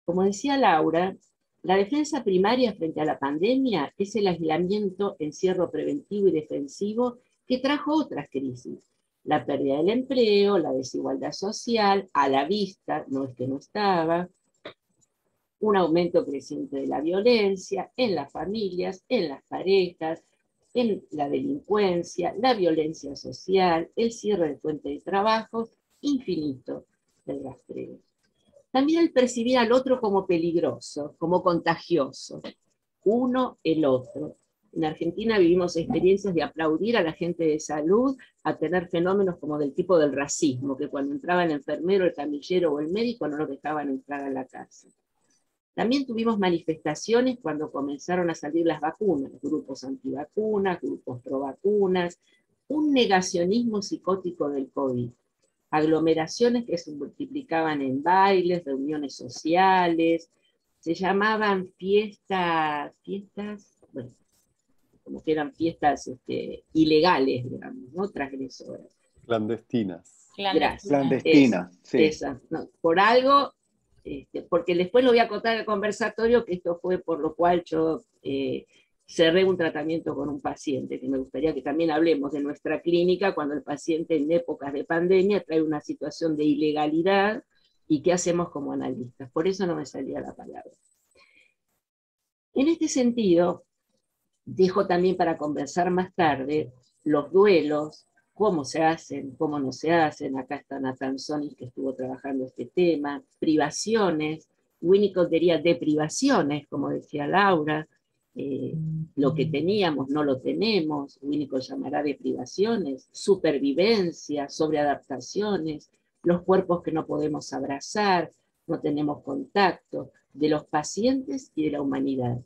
F: Como decía Laura, la defensa primaria frente a la pandemia es el aislamiento, encierro preventivo y defensivo que trajo otras crisis. La pérdida del empleo, la desigualdad social, a la vista, no es que no estaba, un aumento creciente de la violencia en las familias, en las parejas, en la delincuencia, la violencia social, el cierre de fuentes de trabajo, infinito del rastreo. También el percibir al otro como peligroso, como contagioso, uno el otro. En Argentina vivimos experiencias de aplaudir a la gente de salud, a tener fenómenos como del tipo del racismo, que cuando entraba el enfermero, el camillero o el médico no lo dejaban entrar a la casa. También tuvimos manifestaciones cuando comenzaron a salir las vacunas, grupos antivacunas, grupos provacunas, un negacionismo psicótico del COVID, aglomeraciones que se multiplicaban en bailes, reuniones sociales, se llamaban fiestas, bueno, como que eran fiestas ilegales, digamos, ¿no? Transgresoras.
D: Clandestinas.
F: Gracias.
G: Clandestinas, sí.
F: Esa, no, por algo, porque después lo voy a contar en el conversatorio, que esto fue por lo cual yo cerré un tratamiento con un paciente, que me gustaría que también hablemos de nuestra clínica cuando el paciente en épocas de pandemia trae una situación de ilegalidad y qué hacemos como analistas. Por eso no me salía la palabra. En este sentido, dejo también para conversar más tarde los duelos, cómo se hacen, cómo no se hacen. Acá está Nathan Sonis, que estuvo trabajando este tema. Privaciones, Winnicott diría deprivaciones, como decía Laura. Lo que teníamos no lo tenemos, Winnicott llamará deprivaciones. Supervivencia, sobreadaptaciones, los cuerpos que no podemos abrazar, no tenemos contacto, de los pacientes y de la humanidad.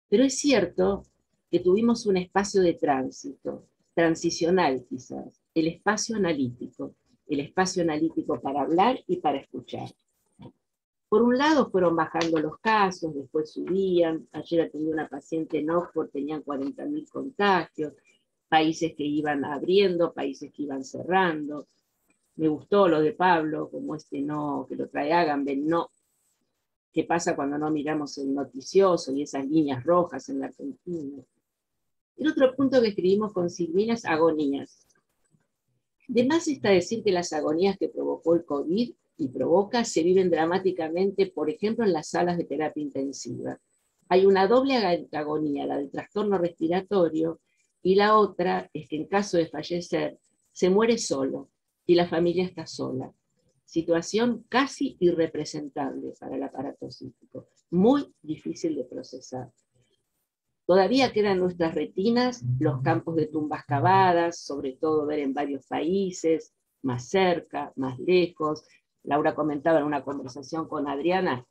F: Pero es cierto que tuvimos un espacio de tránsito, transicional quizás, el espacio analítico para hablar y para escuchar. Por un lado fueron bajando los casos, después subían. Ayer atendí una paciente en Oxford, tenían 40.000 contagios, países que iban abriendo, países que iban cerrando. Me gustó lo de Pablo, como no, que lo trae Agamben, no. ¿Qué pasa cuando no miramos el noticioso y esas líneas rojas en la Argentina? El otro punto que escribimos con Silvina es agonías. De más está decir que las agonías que provocó el COVID y provoca se viven dramáticamente, por ejemplo, en las salas de terapia intensiva. Hay una doble agonía, la del trastorno respiratorio, y la otra es que en caso de fallecer se muere solo y la familia está sola. Situación casi irrepresentable para el aparato psíquico, muy difícil de procesar. Todavía quedan en nuestras retinas los campos de tumbas cavadas, sobre todo ver en varios países, más cerca, más lejos. Laura comentaba en una conversación con Adriana,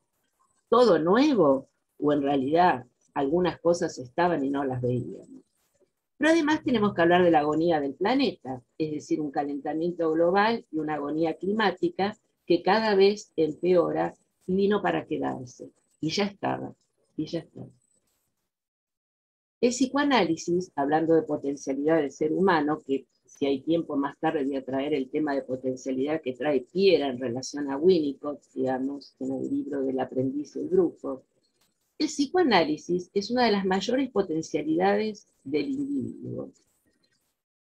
F: todo nuevo, o en realidad algunas cosas estaban y no las veíamos. Pero además tenemos que hablar de la agonía del planeta, es decir, un calentamiento global y una agonía climática que cada vez empeora y vino para quedarse. Y ya estaba, y ya estaba. El psicoanálisis, hablando de potencialidad del ser humano, que si hay tiempo más tarde voy a traer el tema de potencialidad que trae Piera en relación a Winnicott, digamos, en el libro del aprendiz y el grupo. El psicoanálisis es una de las mayores potencialidades del individuo.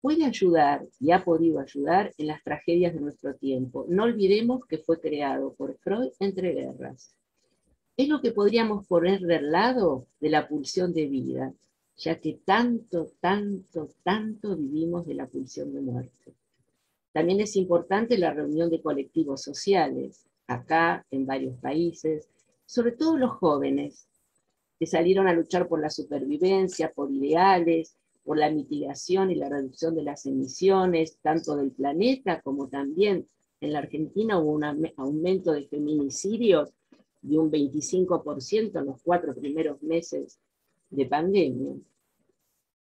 F: Puede ayudar y ha podido ayudar en las tragedias de nuestro tiempo. No olvidemos que fue creado por Freud entre guerras. Es lo que podríamos poner del lado de la pulsión de vida, ya que tanto vivimos de la pulsión de muerte. También es importante la reunión de colectivos sociales, acá, en varios países, sobre todo los jóvenes, que salieron a luchar por la supervivencia, por ideales, por la mitigación y la reducción de las emisiones, tanto del planeta como también en la Argentina hubo un aumento de feminicidios de un 25% en los 4 primeros meses de pandemia.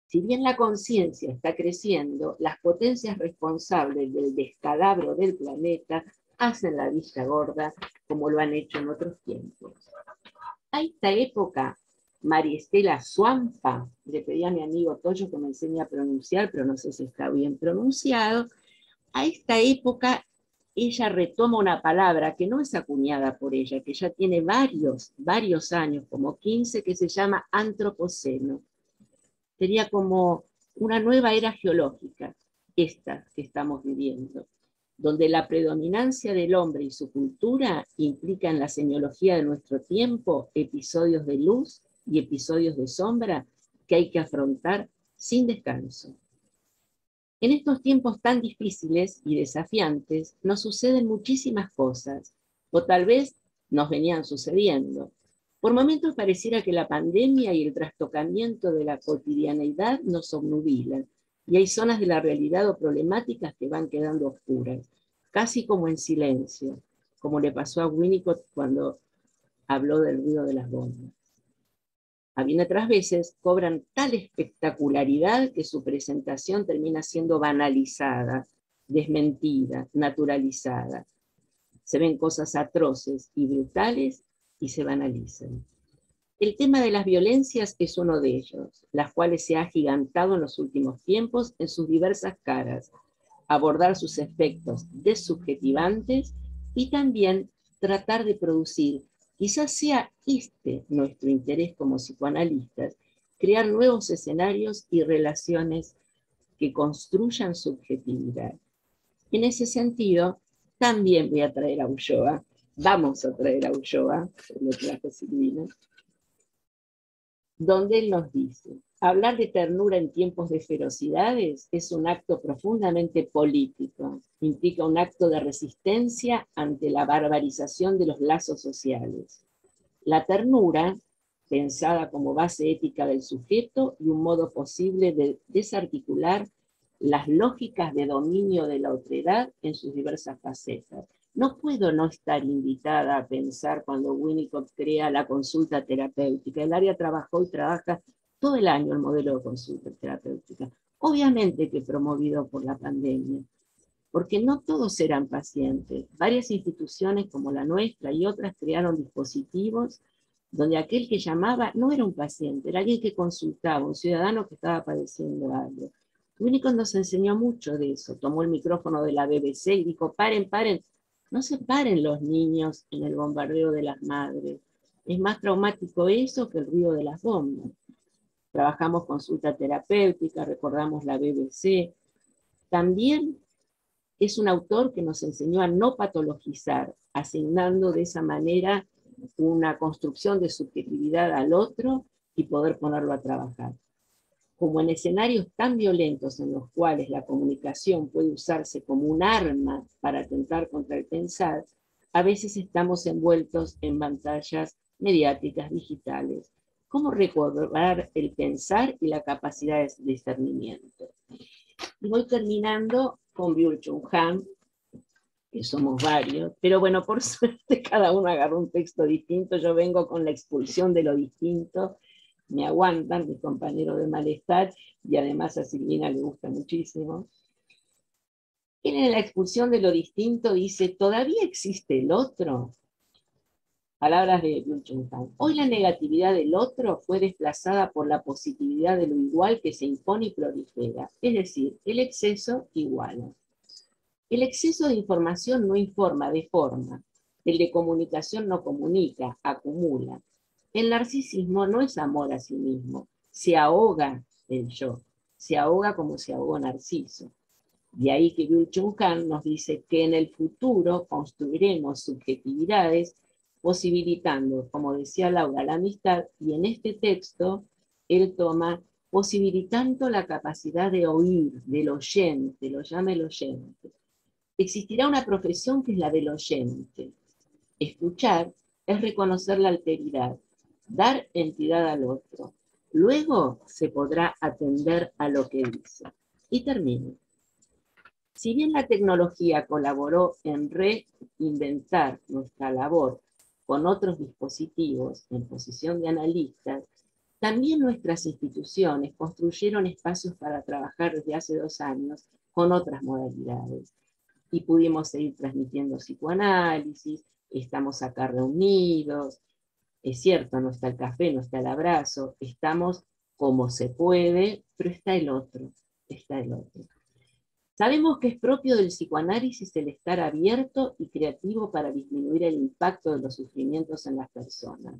F: Si bien la conciencia está creciendo, las potencias responsables del descalabro del planeta hacen la vista gorda como lo han hecho en otros tiempos. A esta época, María Estela Suampa, le pedí a mi amigo Toyo que me enseñe a pronunciar, pero no sé si está bien pronunciado, a esta época ella retoma una palabra que no es acuñada por ella, que ya tiene varios años, como 15, que se llama antropoceno. Sería como una nueva era geológica, esta que estamos viviendo, donde la predominancia del hombre y su cultura implica en la semiología de nuestro tiempo episodios de luz y episodios de sombra que hay que afrontar sin descanso. En estos tiempos tan difíciles y desafiantes nos suceden muchísimas cosas, o tal vez nos venían sucediendo. Por momentos pareciera que la pandemia y el trastocamiento de la cotidianeidad nos obnubilan, y hay zonas de la realidad o problemáticas que van quedando oscuras, casi como en silencio, como le pasó a Winnicott cuando habló del ruido de las bombas. A bien otras veces cobran tal espectacularidad que su presentación termina siendo banalizada, desmentida, naturalizada. Se ven cosas atroces y brutales y se banalizan. El tema de las violencias es uno de ellos, las cuales se ha agigantado en los últimos tiempos en sus diversas caras, abordar sus efectos desubjetivantes y también tratar de producir, quizás sea nuestro interés como psicoanalistas, crear nuevos escenarios y relaciones que construyan subjetividad. En ese sentido, también voy a traer a Ulloa, vamos a traer a Ulloa, lo trajo Silvina. donde él nos dice: hablar de ternura en tiempos de ferocidades es un acto profundamente político, implica un acto de resistencia ante la barbarización de los lazos sociales. La ternura, pensada como base ética del sujeto y un modo posible de desarticular las lógicas de dominio de la otredad en sus diversas facetas. No puedo no estar invitada a pensar cuando Winnicott crea la consulta terapéutica. El área trabajó y trabaja todo el año el modelo de consulta terapéutica. Obviamente que promovido por la pandemia, porque no todos eran pacientes. Varias instituciones como la nuestra y otras crearon dispositivos donde aquel que llamaba no era un paciente, era alguien que consultaba, un ciudadano que estaba padeciendo algo. Winnicott nos enseñó mucho de eso. Tomó el micrófono de la BBC y dijo: paren, paren, no se paren los niños en el bombardeo de las madres. Es más traumático eso que el ruido de las bombas. Trabajamos consulta terapéutica, recordamos la BBC. También es un autor que nos enseñó a no patologizar, asignando de esa manera una construcción de subjetividad al otro y poder ponerlo a trabajar. Como en escenarios tan violentos en los cuales la comunicación puede usarse como un arma para atentar contra el pensar, a veces estamos envueltos en pantallas mediáticas digitales. ¿Cómo recobrar el pensar y la capacidad de discernimiento? Y voy terminando con Byung-Chul Han, que somos varios, pero bueno, por suerte cada uno agarró un texto distinto. Yo vengo con la expulsión de lo distinto, me aguantan mis compañeros de malestar, y además a Silvina le gusta muchísimo. Él en la expulsión de lo distinto dice: ¿todavía existe el otro? Palabras de Byung-Chul Han. Hoy la negatividad del otro fue desplazada por la positividad de lo igual que se impone y prolifera, es decir, el exceso iguala. El exceso de información no informa, deforma. El de comunicación no comunica, acumula. El narcisismo no es amor a sí mismo, se ahoga el yo, se ahoga como se ahogó Narciso. De ahí que Byung-Chul Han nos dice que en el futuro construiremos subjetividades posibilitando, como decía Laura, la amistad, y en este texto él toma posibilitando la capacidad de oír, del oyente, lo llama el oyente. Existirá una profesión que es la del oyente. Escuchar es reconocer la alteridad, dar entidad al otro. Luego se podrá atender a lo que dice. Y termino. Si bien la tecnología colaboró en reinventar nuestra labor con otros dispositivos en posición de analistas, también nuestras instituciones construyeron espacios para trabajar desde hace 2 años con otras modalidades. Y pudimos seguir transmitiendo psicoanálisis, estamos acá reunidos, es cierto, no está el café, no está el abrazo, estamos como se puede, pero está el otro, está el otro. Sabemos que es propio del psicoanálisis el estar abierto y creativo para disminuir el impacto de los sufrimientos en las personas.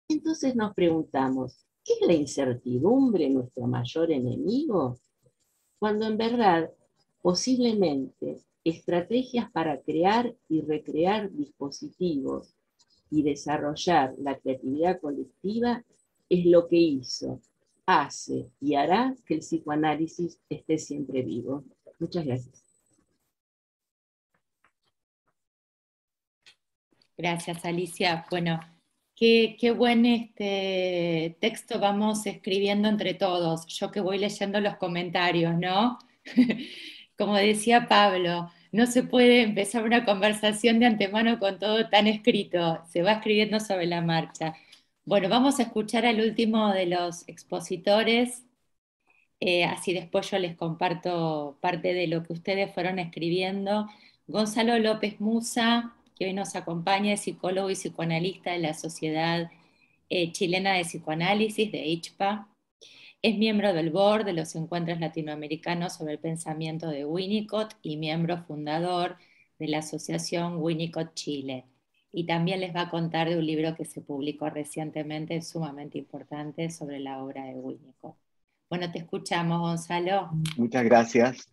F: Entonces nos preguntamos, ¿es la incertidumbre nuestro mayor enemigo? Cuando en verdad, posiblemente, estrategias para crear y recrear dispositivos y desarrollar la creatividad colectiva es lo que hizo, hace y hará que el psicoanálisis esté siempre vivo. Muchas gracias.
A: Gracias, Alicia. Bueno, qué buen texto vamos escribiendo entre todos. Yo que voy leyendo los comentarios, ¿no? Como decía Pablo, no se puede empezar una conversación de antemano con todo tan escrito, se va escribiendo sobre la marcha. Bueno, vamos a escuchar al último de los expositores, así después yo les comparto parte de lo que ustedes fueron escribiendo. Gonzalo López Musa, que hoy nos acompaña, es psicólogo y psicoanalista de la Sociedad Chilena de Psicoanálisis, de ICHPA. Es miembro del board de los Encuentros Latinoamericanos sobre el Pensamiento de Winnicott y miembro fundador de la Asociación Winnicott Chile. Y también les va a contar de un libro que se publicó recientemente, sumamente importante, sobre la obra de Winnicott. Bueno, te escuchamos, Gonzalo.
G: Muchas gracias.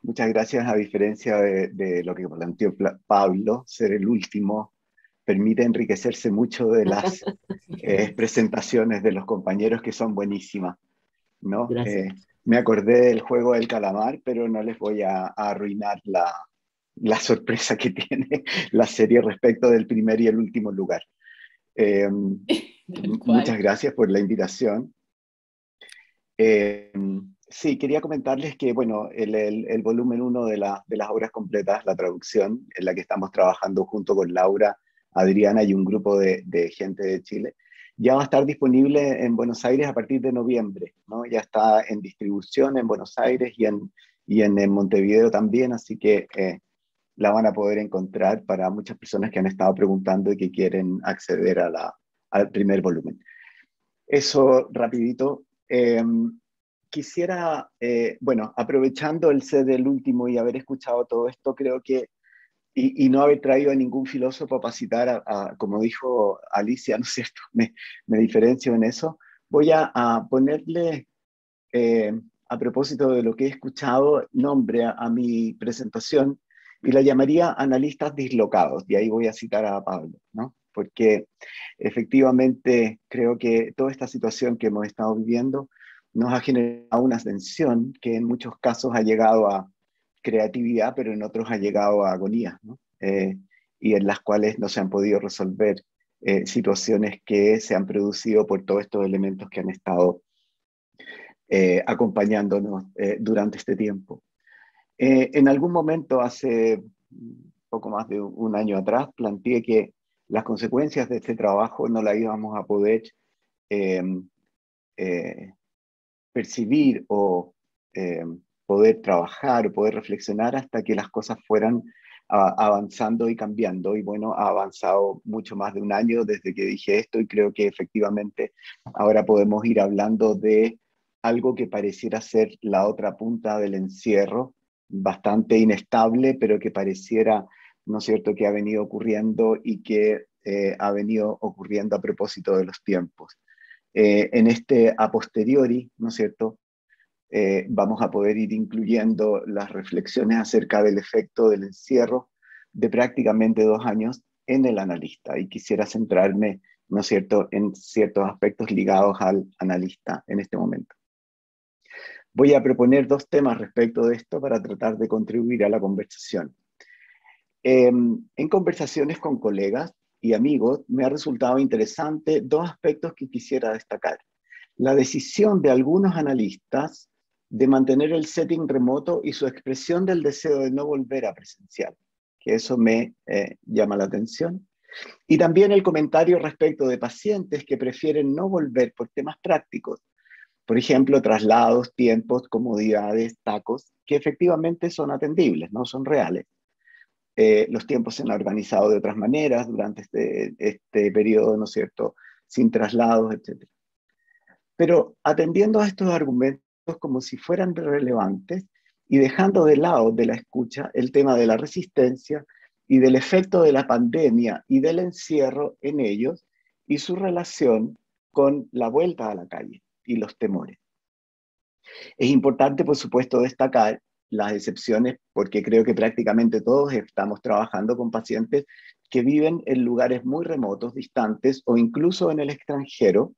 G: Muchas gracias, a diferencia de lo que planteó Pablo, ser el último permite enriquecerse mucho de las presentaciones de los compañeros, que son buenísimas, ¿no? Me acordé del juego del calamar, pero no les voy a arruinar la sorpresa que tiene la serie respecto del primer y el último lugar. Muchas gracias por la invitación. Sí, quería comentarles que, bueno, el volumen 1 de las obras completas, la traducción, en la que estamos trabajando junto con Laura, Adriana y un grupo de gente de Chile, ya va a estar disponible en Buenos Aires a partir de noviembre, ¿no? Ya está en distribución en Buenos Aires y en Montevideo también, así que la van a poder encontrar para muchas personas que han estado preguntando y que quieren acceder al primer volumen. Eso rapidito. Quisiera, bueno, aprovechando el ser el último y haber escuchado todo esto, creo que, y no haber traído a ningún filósofo para citar, como dijo Alicia, ¿no es cierto? Me diferencio en eso. Voy a ponerle, a propósito de lo que he escuchado, nombre a mi presentación, y la llamaría analistas dislocados, y ahí voy a citar a Pablo, ¿no? Porque efectivamente creo que toda esta situación que hemos estado viviendo nos ha generado una tensión que en muchos casos ha llegado a creatividad, pero en otros ha llegado a agonía, ¿no? Y en las cuales no se han podido resolver situaciones que se han producido por todos estos elementos que han estado acompañándonos durante este tiempo. En algún momento, hace poco más de un año atrás, planteé que las consecuencias de este trabajo no las íbamos a poder percibir o poder trabajar o poder reflexionar hasta que las cosas fueran avanzando y cambiando. Y bueno, ha avanzado mucho más de un año desde que dije esto, y creo que efectivamente ahora podemos ir hablando de algo que pareciera ser la otra punta del encierro, bastante inestable, pero que pareciera, ¿no es cierto?, que ha venido ocurriendo y que ha venido ocurriendo a propósito de los tiempos. En este a posteriori, ¿no es cierto?, vamos a poder ir incluyendo las reflexiones acerca del efecto del encierro de prácticamente 2 años en el analista. Y quisiera centrarme, ¿no es cierto?, en ciertos aspectos ligados al analista en este momento. Voy a proponer 2 temas respecto de esto para tratar de contribuir a la conversación. En conversaciones con colegas y amigos me ha resultado interesante 2 aspectos que quisiera destacar. La decisión de algunos analistas de mantener el setting remoto y su expresión del deseo de no volver a presencial, que eso me llama la atención. Y también el comentario respecto de pacientes que prefieren no volver por temas prácticos. Por ejemplo, traslados, tiempos, comodidades, tacos, que efectivamente son atendibles, no son reales. Los tiempos se han organizado de otras maneras durante este periodo, ¿no es cierto?, sin traslados, etc. Pero atendiendo a estos argumentos como si fueran relevantes y dejando de lado de la escucha el tema de la resistencia y del efecto de la pandemia y del encierro en ellos y su relación con la vuelta a la calle y los temores. Es importante, por supuesto, destacar las excepciones, porque creo que prácticamente todos estamos trabajando con pacientes que viven en lugares muy remotos, distantes o incluso en el extranjero,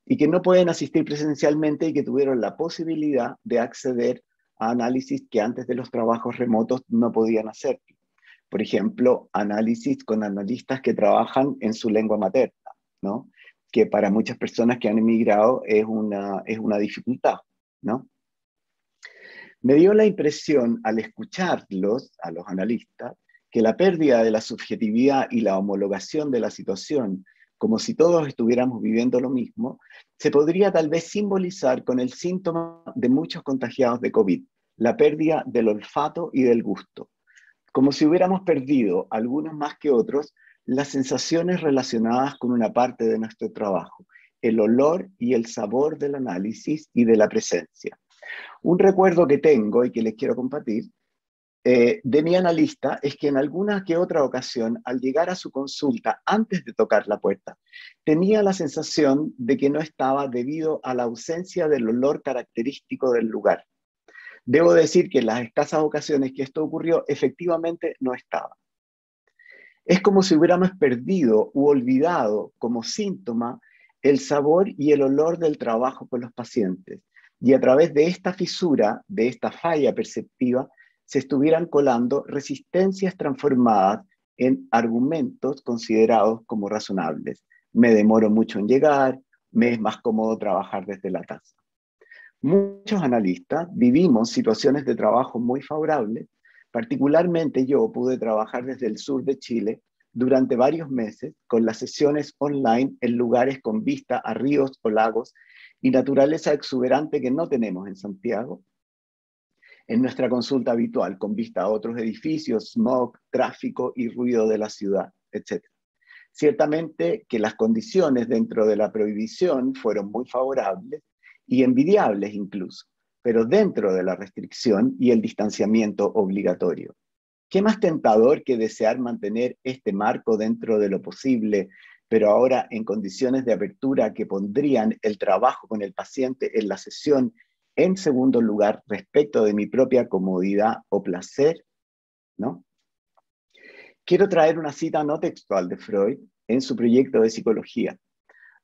G: y que no pueden asistir presencialmente y que tuvieron la posibilidad de acceder a análisis que antes de los trabajos remotos no podían hacer. Por ejemplo, análisis con analistas que trabajan en su lengua materna, ¿no?, que para muchas personas que han emigrado es una dificultad, ¿no? Me dio la impresión al escucharlos, a los analistas, que la pérdida de la subjetividad y la homologación de la situación, como si todos estuviéramos viviendo lo mismo, se podría tal vez simbolizar con el síntoma de muchos contagiados de COVID, la pérdida del olfato y del gusto. Como si hubiéramos perdido, algunos más que otros, las sensaciones relacionadas con una parte de nuestro trabajo, el olor y el sabor del análisis y de la presencia. Un recuerdo que tengo y que les quiero compartir de mi analista es que en alguna que otra ocasión, al llegar a su consulta antes de tocar la puerta, tenía la sensación de que no estaba debido a la ausencia del olor característico del lugar. Debo decir que en las escasas ocasiones que esto ocurrió, efectivamente no estaba. Es como si hubiéramos perdido u olvidado como síntoma el sabor y el olor del trabajo con los pacientes. Y a través de esta fisura, de esta falla perceptiva, se estuvieran colando resistencias transformadas en argumentos considerados como razonables. Me demoro mucho en llegar, me es más cómodo trabajar desde la casa. Muchos analistas vivimos situaciones de trabajo muy favorables. Particularmente yo pude trabajar desde el sur de Chile durante varios meses con las sesiones online en lugares con vista a ríos o lagos y naturaleza exuberante que no tenemos en Santiago, en nuestra consulta habitual, con vista a otros edificios, smog, tráfico y ruido de la ciudad, etc. Ciertamente que las condiciones dentro de la prohibición fueron muy favorables y envidiables incluso, pero dentro de la restricción y el distanciamiento obligatorio. ¿Qué más tentador que desear mantener este marco dentro de lo posible, pero ahora en condiciones de apertura que pondrían el trabajo con el paciente en la sesión en segundo lugar respecto de mi propia comodidad o placer? ¿No? Quiero traer una cita no textual de Freud en su proyecto de psicología.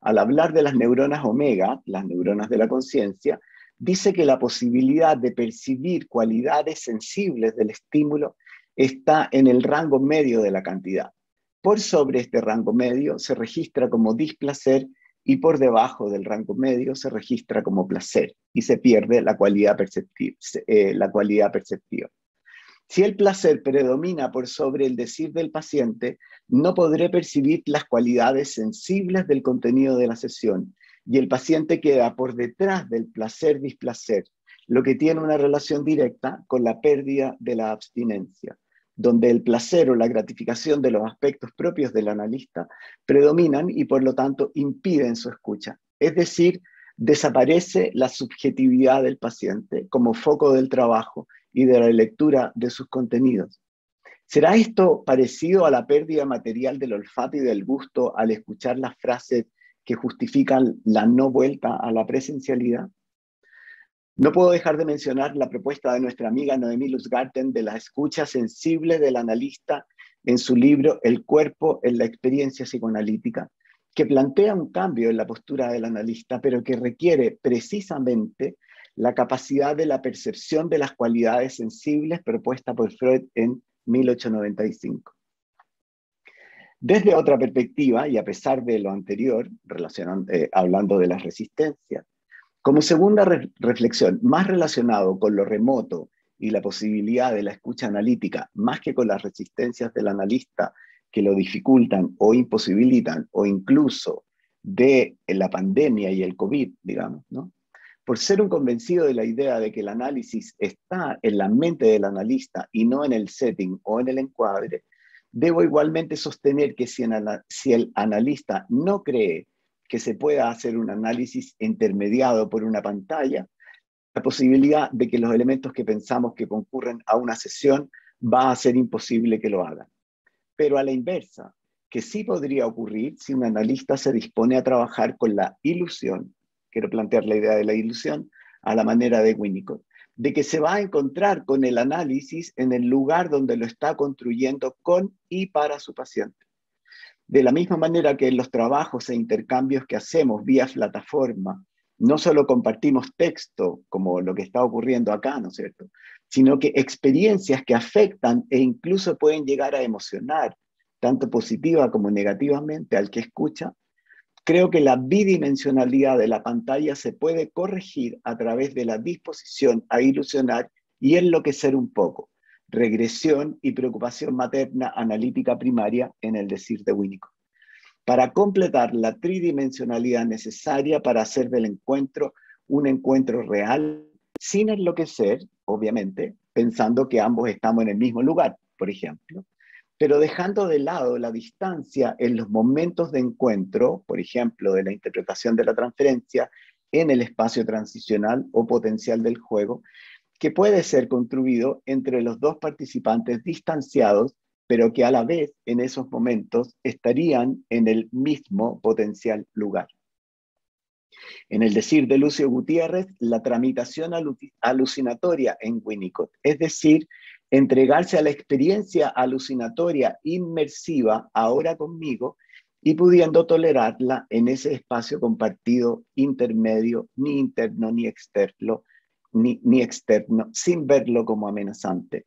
G: Al hablar de las neuronas omega, las neuronas de la conciencia, dice que la posibilidad de percibir cualidades sensibles del estímulo está en el rango medio de la cantidad. Por sobre este rango medio se registra como displacer y por debajo del rango medio se registra como placer y se pierde la cualidad perceptiva. Si el placer predomina por sobre el decir del paciente, no podré percibir las cualidades sensibles del contenido de la sesión y el paciente queda por detrás del placer-displacer, lo que tiene una relación directa con la pérdida de la abstinencia, donde el placer o la gratificación de los aspectos propios del analista predominan y por lo tanto impiden su escucha. Es decir, desaparece la subjetividad del paciente como foco del trabajo y de la lectura de sus contenidos. ¿Será esto parecido a la pérdida material del olfato y del gusto al escuchar las frases que justifican la no vuelta a la presencialidad? No puedo dejar de mencionar la propuesta de nuestra amiga Noemí Lustgarten de la escucha sensible del analista en su libro El cuerpo en la experiencia psicoanalítica, que plantea un cambio en la postura del analista, pero que requiere precisamente la capacidad de la percepción de las cualidades sensibles propuesta por Freud en 1895. Desde otra perspectiva, y a pesar de lo anterior, hablando de las resistencias, como segunda reflexión, más relacionado con lo remoto y la posibilidad de la escucha analítica, más que con las resistencias del analista que lo dificultan o imposibilitan, o incluso de la pandemia y el COVID, digamos, ¿no? Por ser un convencido de la idea de que el análisis está en la mente del analista y no en el setting o en el encuadre, debo igualmente sostener que si el analista no cree que se pueda hacer un análisis intermediado por una pantalla, la posibilidad de que los elementos que pensamos que concurren a una sesión va a ser imposible que lo hagan. Pero a la inversa, que sí podría ocurrir si un analista se dispone a trabajar con la ilusión, quiero plantear la idea de la ilusión a la manera de Winnicott, de que se va a encontrar con el análisis en el lugar donde lo está construyendo con y para su paciente. De la misma manera que en los trabajos e intercambios que hacemos vía plataforma, no solo compartimos texto, como lo que está ocurriendo acá, ¿no es cierto?, sino que experiencias que afectan e incluso pueden llegar a emocionar, tanto positiva como negativamente al que escucha, creo que la bidimensionalidad de la pantalla se puede corregir a través de la disposición a ilusionar y enloquecer un poco. Regresión y preocupación materna analítica primaria en el decir de Winnicott, para completar la tridimensionalidad necesaria para hacer del encuentro un encuentro real, sin enloquecer, obviamente, pensando que ambos estamos en el mismo lugar, por ejemplo, pero dejando de lado la distancia en los momentos de encuentro, por ejemplo, de la interpretación de la transferencia en el espacio transicional o potencial del juego, que puede ser construido entre los dos participantes distanciados, pero que a la vez en esos momentos estarían en el mismo potencial lugar. En el decir de Lucio Gutiérrez, la tramitación alucinatoria en Winnicott, es decir, entregarse a la experiencia alucinatoria inmersiva ahora conmigo y pudiendo tolerarla en ese espacio compartido intermedio, ni interno ni externo, ni externo, sin verlo como amenazante.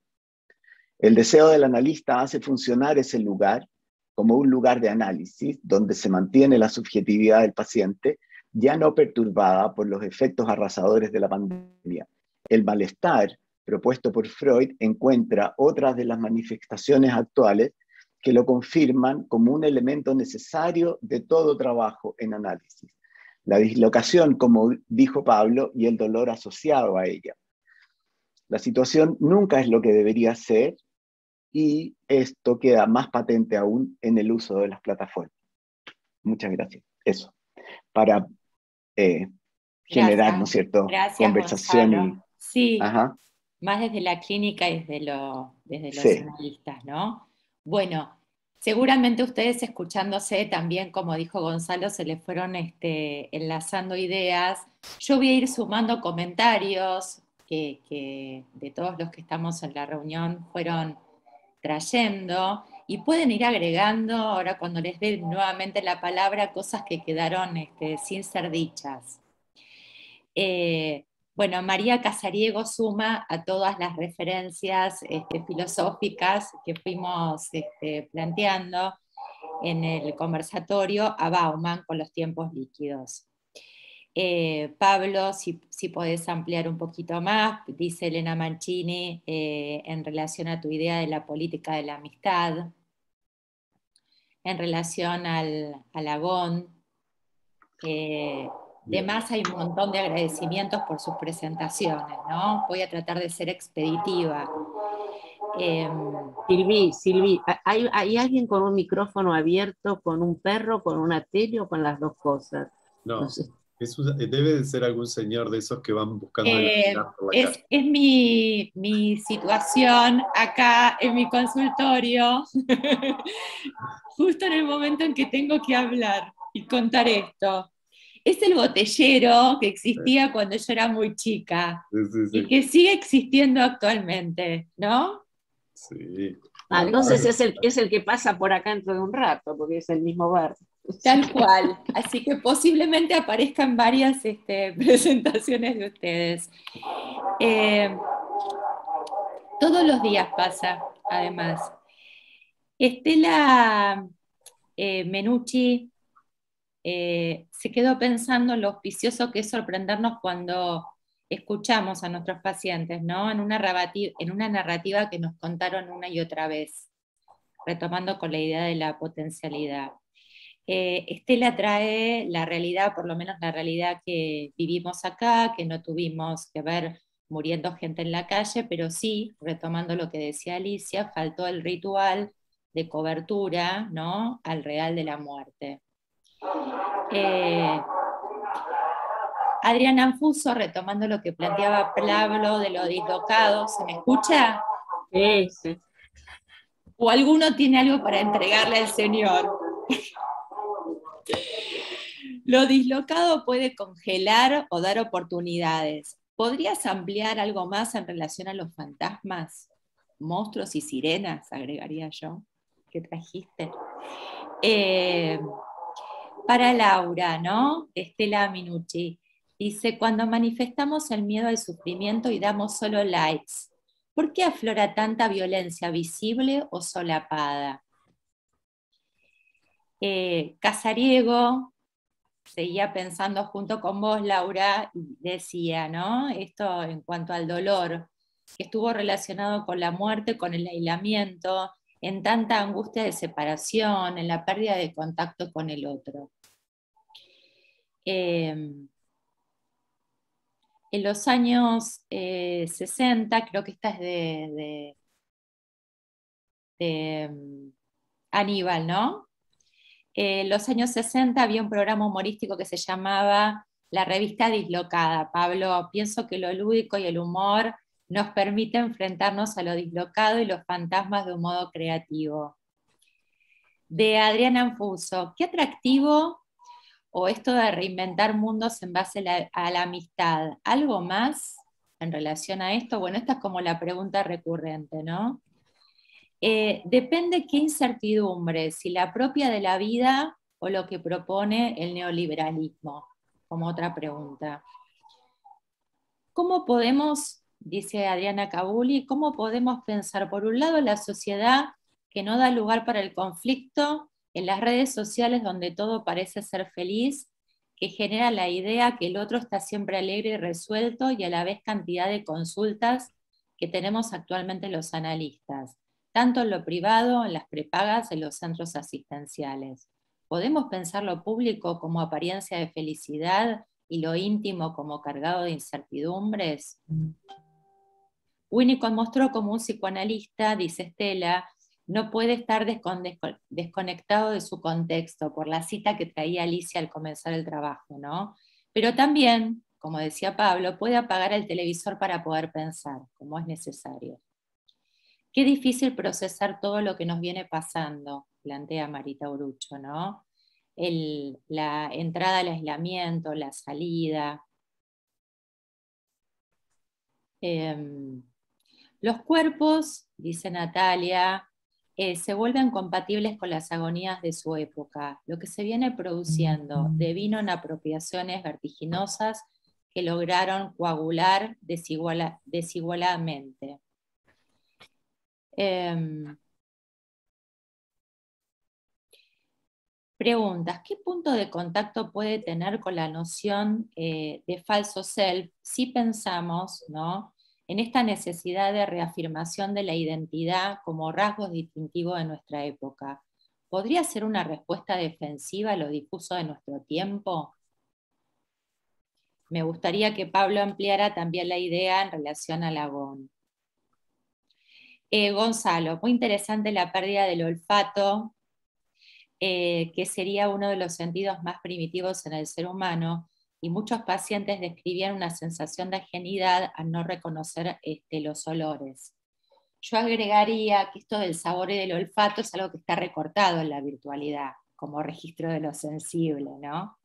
G: El deseo del analista hace funcionar ese lugar como un lugar de análisis donde se mantiene la subjetividad del paciente, ya no perturbada por los efectos arrasadores de la pandemia. El malestar propuesto por Freud encuentra otras de las manifestaciones actuales que lo confirman como un elemento necesario de todo trabajo en análisis. La dislocación, como dijo Pablo, y el dolor asociado a ella. La situación nunca es lo que debería ser, y esto queda más patente aún en el uso de las plataformas. Muchas gracias. Eso, para generar, ¿no es cierto?,
A: gracias,
G: conversación.
A: Gonzalo. Sí,
G: Ajá.
A: más desde la clínica y desde los
G: Sí.
A: analistas, ¿no? Bueno, seguramente ustedes escuchándose también, como dijo Gonzalo, se les fueron enlazando ideas. Yo voy a ir sumando comentarios que de todos los que estamos en la reunión fueron trayendo, y pueden ir agregando, ahora cuando les dé nuevamente la palabra, cosas que quedaron sin ser dichas. Bueno, María Casariego suma a todas las referencias filosóficas que fuimos planteando en el conversatorio a Bauman con los tiempos líquidos. Pablo, si podés ampliar un poquito más, dice Elena Mancini, en relación a tu idea de la política de la amistad, en relación al Agón. Además hay un montón de agradecimientos por sus presentaciones, ¿no? Voy a tratar de ser expeditiva.
F: Silvi, ¿hay alguien con un micrófono abierto, con un perro, con una tele o con las dos cosas?
D: No sé. Debe de ser algún señor de esos que van buscando por la casa.
A: Es mi situación acá en mi consultorio, justo en el momento en que tengo que hablar y contar esto. Es el botellero que existía cuando yo era muy chica, sí. Y que sigue existiendo actualmente, ¿no?
D: Sí.
F: Entonces es el que pasa por acá dentro de un rato, porque es el mismo bar.
A: Tal cual. Así que posiblemente aparezcan varias presentaciones de ustedes. Todos los días pasa, además. Estela Menucci se quedó pensando en lo auspicioso que es sorprendernos cuando escuchamos a nuestros pacientes, ¿no? En una narrativa que nos contaron una y otra vez, retomando con la idea de la potencialidad. Estela trae la realidad, por lo menos la realidad que vivimos acá, que no tuvimos que ver muriendo gente en la calle, pero sí, retomando lo que decía Alicia, faltó el ritual de cobertura, ¿no?, al real de la muerte. Adriana Anfuso, retomando lo que planteaba Pablo de lo dislocado, ¿se me escucha?
F: Sí, sí.
A: ¿O alguno tiene algo para entregarle al Señor? Lo dislocado puede congelar o dar oportunidades. ¿Podrías ampliar algo más en relación a los fantasmas, monstruos y sirenas, agregaría yo, que trajiste? Para Laura, ¿no? Estela Minucci. Dice, cuando manifestamos el miedo al sufrimiento y damos solo likes, ¿por qué aflora tanta violencia visible o solapada? Casariego seguía pensando junto con vos, Laura, y decía, ¿no?, esto en cuanto al dolor, que estuvo relacionado con la muerte, con el aislamiento, en tanta angustia de separación, en la pérdida de contacto con el otro. En los años 60, creo que esta es de Aníbal, ¿no? En los años 60 había un programa humorístico que se llamaba La Revista Dislocada. Pablo, pienso que lo lúdico y el humor nos permite enfrentarnos a lo dislocado y los fantasmas de un modo creativo. De Adriana Anfuso, qué atractivo, o esto de reinventar mundos en base a la amistad. ¿Algo más en relación a esto? Bueno, esta es como la pregunta recurrente, ¿no? Depende qué incertidumbre, si la propia de la vida o lo que propone el neoliberalismo, como otra pregunta. ¿Cómo podemos, dice Adriana Cabuli, cómo podemos pensar, por un lado, la sociedad que no da lugar para el conflicto, en las redes sociales donde todo parece ser feliz, que genera la idea que el otro está siempre alegre y resuelto, y a la vez cantidad de consultas que tenemos actualmente los analistas, tanto en lo privado, en las prepagas, en los centros asistenciales? ¿Podemos pensar lo público como apariencia de felicidad y lo íntimo como cargado de incertidumbres? Winnicott mostró como un psicoanalista, dice Estela, no puede estar desconectado de su contexto, por la cita que traía Alicia al comenzar el trabajo, ¿no? Pero también, como decía Pablo, puede apagar el televisor para poder pensar, como es necesario. Qué difícil procesar todo lo que nos viene pasando, plantea Marita Urucho, ¿no? La entrada al aislamiento, la salida. Los cuerpos, dice Natalia, se vuelven compatibles con las agonías de su época, lo que se viene produciendo devino en apropiaciones vertiginosas que lograron coagular desigualadamente. Preguntas, ¿qué punto de contacto puede tener con la noción de falso self si pensamos, ¿no?, en esta necesidad de reafirmación de la identidad como rasgos distintivos de nuestra época? ¿Podría ser una respuesta defensiva a lo difuso de nuestro tiempo? Me gustaría que Pablo ampliara también la idea en relación al agón. Gonzalo, muy interesante la pérdida del olfato, que sería uno de los sentidos más primitivos en el ser humano, y muchos pacientes describían una sensación de ajenidad al no reconocer los olores. Yo agregaría que esto del sabor y del olfato es algo que está recortado en la virtualidad, como registro de lo sensible, ¿no?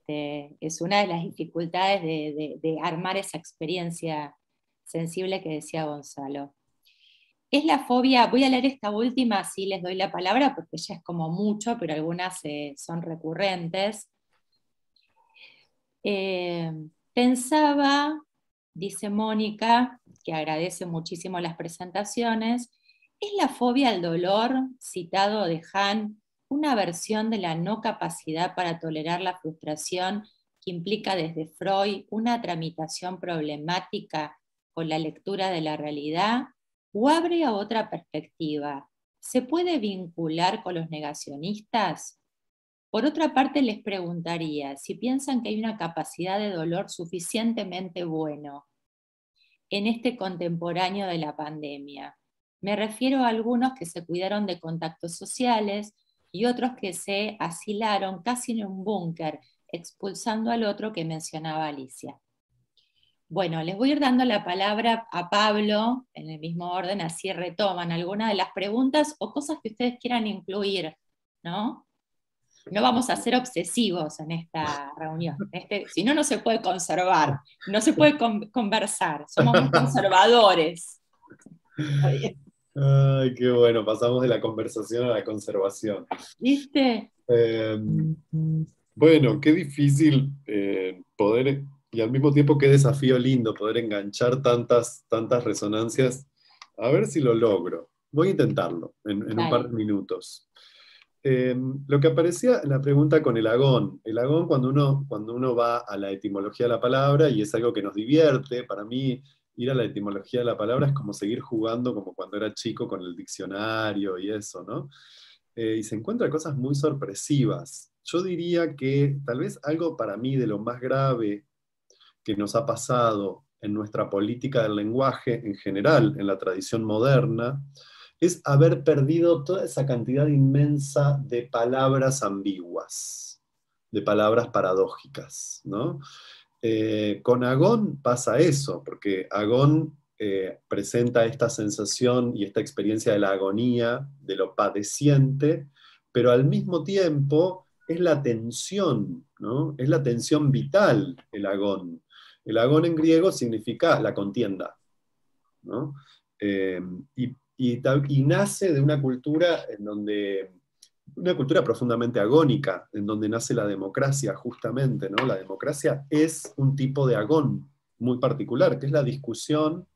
A: Es una de las dificultades de armar esa experiencia sensible que decía Gonzalo. Es la fobia, voy a leer esta última, así les doy la palabra, porque ya es como mucho, pero algunas son recurrentes. Pensaba, dice Mónica, que agradece muchísimo las presentaciones, ¿es la fobia al dolor, citado de Han, una versión de la no capacidad para tolerar la frustración que implica desde Freud una tramitación problemática con la lectura de la realidad? ¿O abre a otra perspectiva? ¿Se puede vincular con los negacionistas? Por otra parte, les preguntaría si piensan que hay una capacidad de dolor suficientemente bueno en este contemporáneo de la pandemia. Me refiero a algunos que se cuidaron de contactos sociales y otros que se asilaron casi en un búnker, expulsando al otro que mencionaba Alicia. Bueno, les voy a ir dando la palabra a Pablo, en el mismo orden, así retoman algunas de las preguntas o cosas que ustedes quieran incluir, ¿no? No vamos a ser obsesivos en esta reunión. Si no, no se puede conservar, no se puede conversar, somos muy conservadores.
D: Ay, qué bueno, pasamos de la conversación a la conservación.
A: ¿Viste?
D: Bueno, qué difícil poder, y al mismo tiempo qué desafío lindo poder enganchar tantas resonancias. A ver si lo logro. Voy a intentarlo en un par de minutos. Lo que aparecía en la pregunta con el agón cuando uno va a la etimología de la palabra, y es algo que nos divierte, para mí ir a la etimología de la palabra es como seguir jugando como cuando era chico con el diccionario y eso, ¿no? Y se encuentran cosas muy sorpresivas. Yo diría que tal vez algo para mí de lo más grave que nos ha pasado en nuestra política del lenguaje en general, en la tradición moderna, es haber perdido toda esa cantidad inmensa de palabras ambiguas, de palabras paradójicas, ¿no? Con agón pasa eso, porque agón presenta esta sensación y esta experiencia de la agonía, de lo padeciente, pero al mismo tiempo es la tensión, ¿no? Es la tensión vital el agón. El agón en griego significa la contienda, ¿no? Y nace de una cultura en donde, una cultura profundamente agónica, en donde nace la democracia, justamente, ¿no? La democracia es un tipo de agón muy particular, que es la discusión,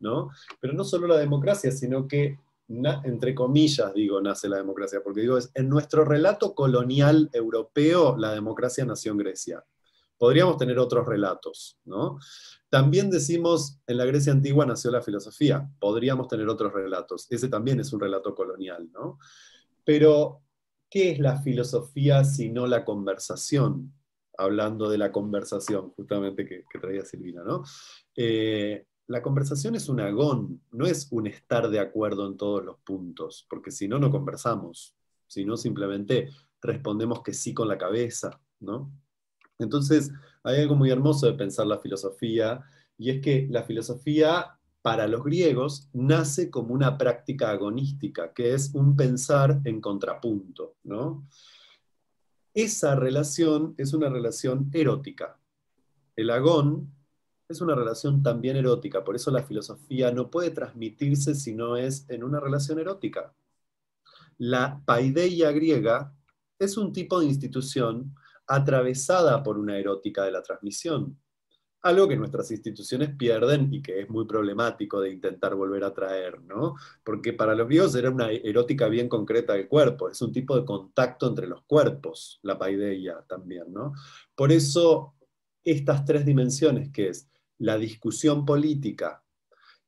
D: ¿no? Pero no solo la democracia, sino que, entre comillas, digo, nace la democracia, porque digo, en nuestro relato colonial europeo, la democracia nació en Grecia. Podríamos tener otros relatos, ¿no? También decimos, en la Grecia antigua nació la filosofía, podríamos tener otros relatos, ese también es un relato colonial, ¿no? Pero, ¿qué es la filosofía sino la conversación? Hablando de la conversación, justamente que traía Silvina, ¿no? La conversación es un agón, no es un estar de acuerdo en todos los puntos, porque si no, no conversamos, si no, simplemente respondemos que sí con la cabeza, ¿no? Entonces, hay algo muy hermoso de pensar la filosofía, y es que la filosofía, para los griegos, nace como una práctica agonística, que es un pensar en contrapunto, ¿no? Esa relación es una relación erótica. El agón es una relación también erótica, por eso la filosofía no puede transmitirse si no es en una relación erótica. La paideia griega es un tipo de institución atravesada por una erótica de la transmisión, algo que nuestras instituciones pierden y que es muy problemático de intentar volver a traer, ¿no? Porque para los griegos era una erótica bien concreta del cuerpo, es un tipo de contacto entre los cuerpos, la paideia también, ¿no? Por eso estas tres dimensiones, que es la discusión política,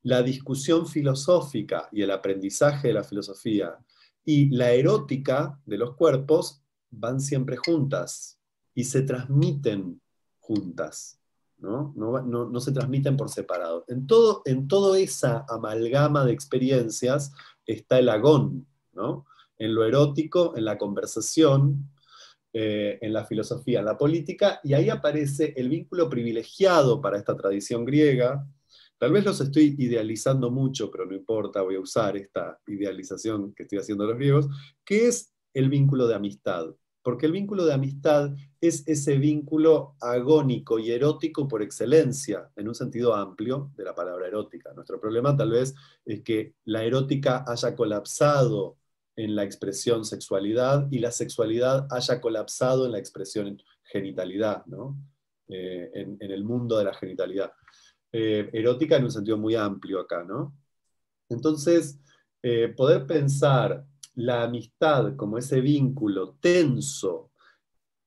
D: la discusión filosófica y el aprendizaje de la filosofía, y la erótica de los cuerpos, van siempre juntas y se transmiten juntas, ¿no? No se transmiten por separado. En toda esa amalgama de experiencias está el agón, ¿no? En lo erótico, en la conversación, en la filosofía, en la política, y ahí aparece el vínculo privilegiado para esta tradición griega. Tal vez los estoy idealizando mucho, pero no importa, voy a usar esta idealización que estoy haciendo de los griegos, que es el vínculo de amistad. Porque el vínculo de amistad es ese vínculo agónico y erótico por excelencia, en un sentido amplio de la palabra erótica. Nuestro problema tal vez es que la erótica haya colapsado en la expresión sexualidad y la sexualidad haya colapsado en la expresión genitalidad, ¿no? En el mundo de la genitalidad. Erótica en un sentido muy amplio acá, ¿no? Entonces, poder pensar la amistad como ese vínculo tenso,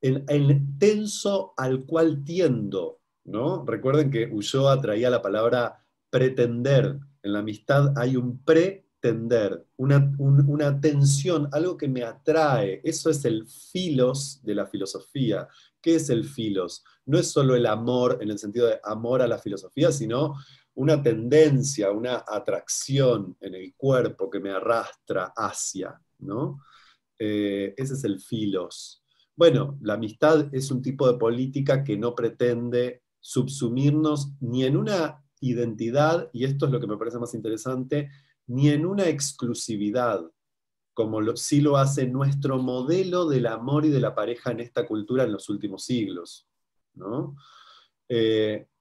D: el tenso al cual tiendo, ¿no? Recuerden que Ulloa traía la palabra pretender. En la amistad hay un pretender, una tensión, algo que me atrae. Eso es el filos de la filosofía. ¿Qué es el filos? No es solo el amor en el sentido de amor a la filosofía, sino una tendencia, una atracción en el cuerpo que me arrastra hacia, ¿no? Ese es el filos. Bueno, la amistad es un tipo de política que no pretende subsumirnos ni en una identidad, y esto es lo que me parece más interesante, ni en una exclusividad, como sí lo hace nuestro modelo del amor y de la pareja en esta cultura en los últimos siglos, ¿no?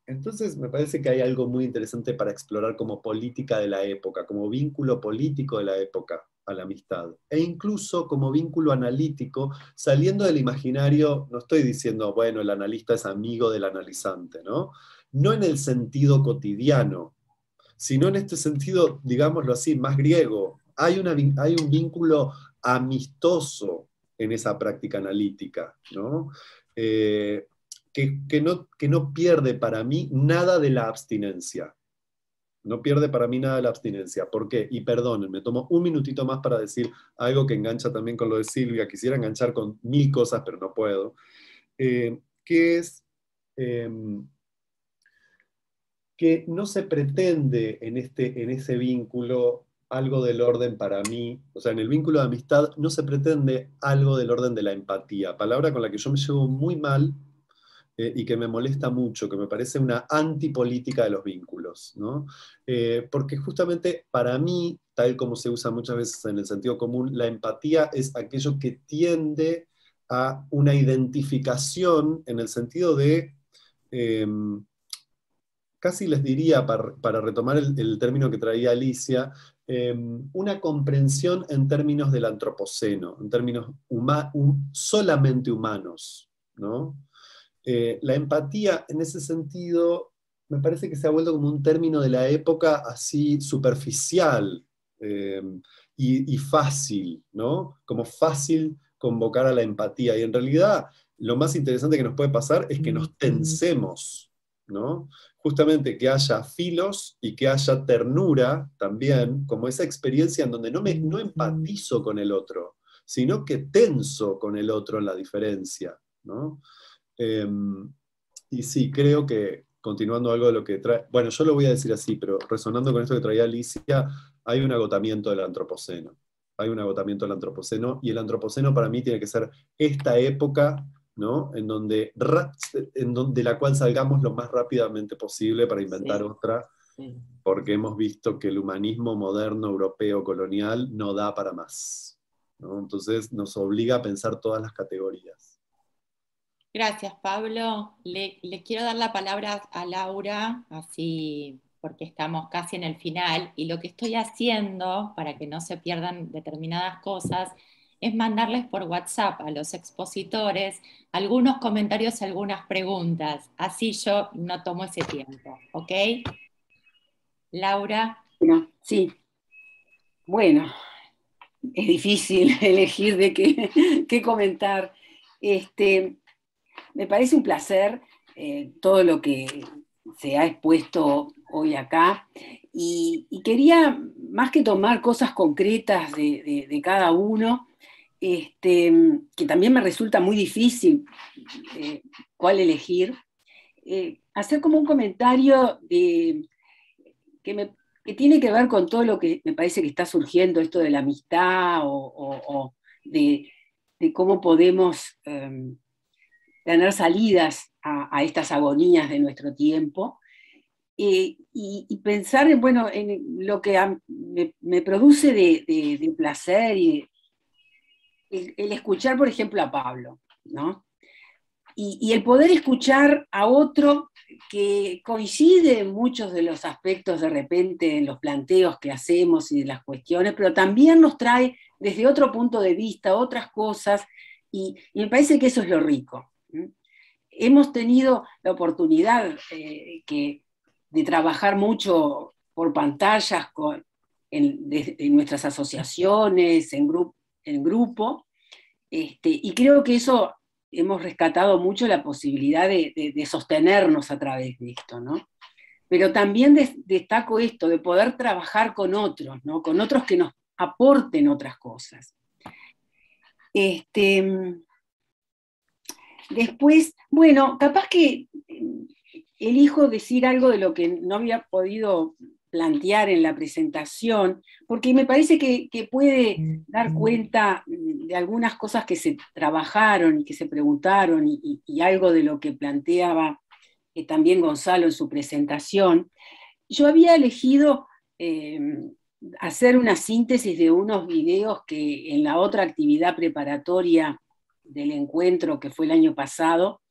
D: Entonces me parece que hay algo muy interesante para explorar como política de la época, como vínculo político de la época a la amistad, e incluso como vínculo analítico, saliendo del imaginario. No estoy diciendo, bueno, el analista es amigo del analizante, ¿no? No en el sentido cotidiano, sino en este sentido, digámoslo así, más griego. Hay un vínculo amistoso en esa práctica analítica, ¿no? Que no pierde para mí nada de la abstinencia. No pierde para mí nada de la abstinencia. ¿Por qué? Y perdonen, me tomo un minutito más para decir algo que engancha también con lo de Silvia. Quisiera enganchar con 1000 cosas, pero no puedo. Que es que no se pretende en ese vínculo algo del orden para mí, o sea, en el vínculo de amistad no se pretende algo del orden de la empatía, palabra con la que yo me llevo muy mal, y que me molesta mucho, que me parece una antipolítica de los vínculos, ¿no? Porque justamente para mí, tal como se usa muchas veces en el sentido común, la empatía es aquello que tiende a una identificación en el sentido de casi les diría, para retomar el término que traía Alicia, una comprensión en términos del antropoceno, en términos solamente humanos, ¿no? La empatía, en ese sentido, me parece que se ha vuelto como un término de la época así superficial y fácil, ¿no? Como fácil convocar a la empatía. Y en realidad, lo más interesante que nos puede pasar es que nos tensemos, ¿no? Justamente que haya filos y que haya ternura también, como esa experiencia en donde no empatizo con el otro, sino que tenso con el otro en la diferencia, ¿no? Y sí, creo que, continuando algo de lo que trae, bueno, yo lo voy a decir así, pero resonando con esto que traía Alicia, hay un agotamiento del antropoceno. Hay un agotamiento del antropoceno, y el antropoceno para mí tiene que ser esta época, ¿no? De la cual salgamos lo más rápidamente posible para inventar otra, porque hemos visto que el humanismo moderno, europeo, colonial, no da para más, ¿no? Entonces nos obliga a pensar todas las categorías.
A: Gracias, Pablo. Le quiero dar la palabra a Laura, así porque estamos casi en el final, y lo que estoy haciendo, para que no se pierdan determinadas cosas, es mandarles por WhatsApp a los expositores algunos comentarios, algunas preguntas. Así yo no tomo ese tiempo, ¿ok? Laura.
E: Sí. Bueno, es difícil elegir de qué comentar. Me parece un placer todo lo que se ha expuesto hoy acá, y quería, más que tomar cosas concretas de cada uno, que también me resulta muy difícil cuál elegir, hacer como un comentario que tiene que ver con todo lo que me parece que está surgiendo, esto de la amistad o de cómo podemos tener salidas a estas agonías de nuestro tiempo, y pensar en lo que me produce de placer, y el escuchar, por ejemplo, a Pablo, ¿no? Y el poder escuchar a otro que coincide en muchos de los aspectos de repente en los planteos que hacemos y de las cuestiones, pero también nos trae desde otro punto de vista otras cosas, y me parece que eso es lo rico. Hemos tenido la oportunidad de trabajar mucho por pantallas en nuestras asociaciones, en grupo, y creo que eso hemos rescatado mucho la posibilidad de sostenernos a través de esto, ¿no? Pero también destaco esto, de poder trabajar con otros, ¿no? Con otros que nos aporten otras cosas. Después, bueno, capaz que elijo decir algo de lo que no había podido plantear en la presentación, porque me parece que puede dar cuenta de algunas cosas que se trabajaron y que se preguntaron, y algo de lo que planteaba también Gonzalo en su presentación. Yo había elegido hacer una síntesis de unos videos que en la otra actividad preparatoria del encuentro, que fue el año pasado,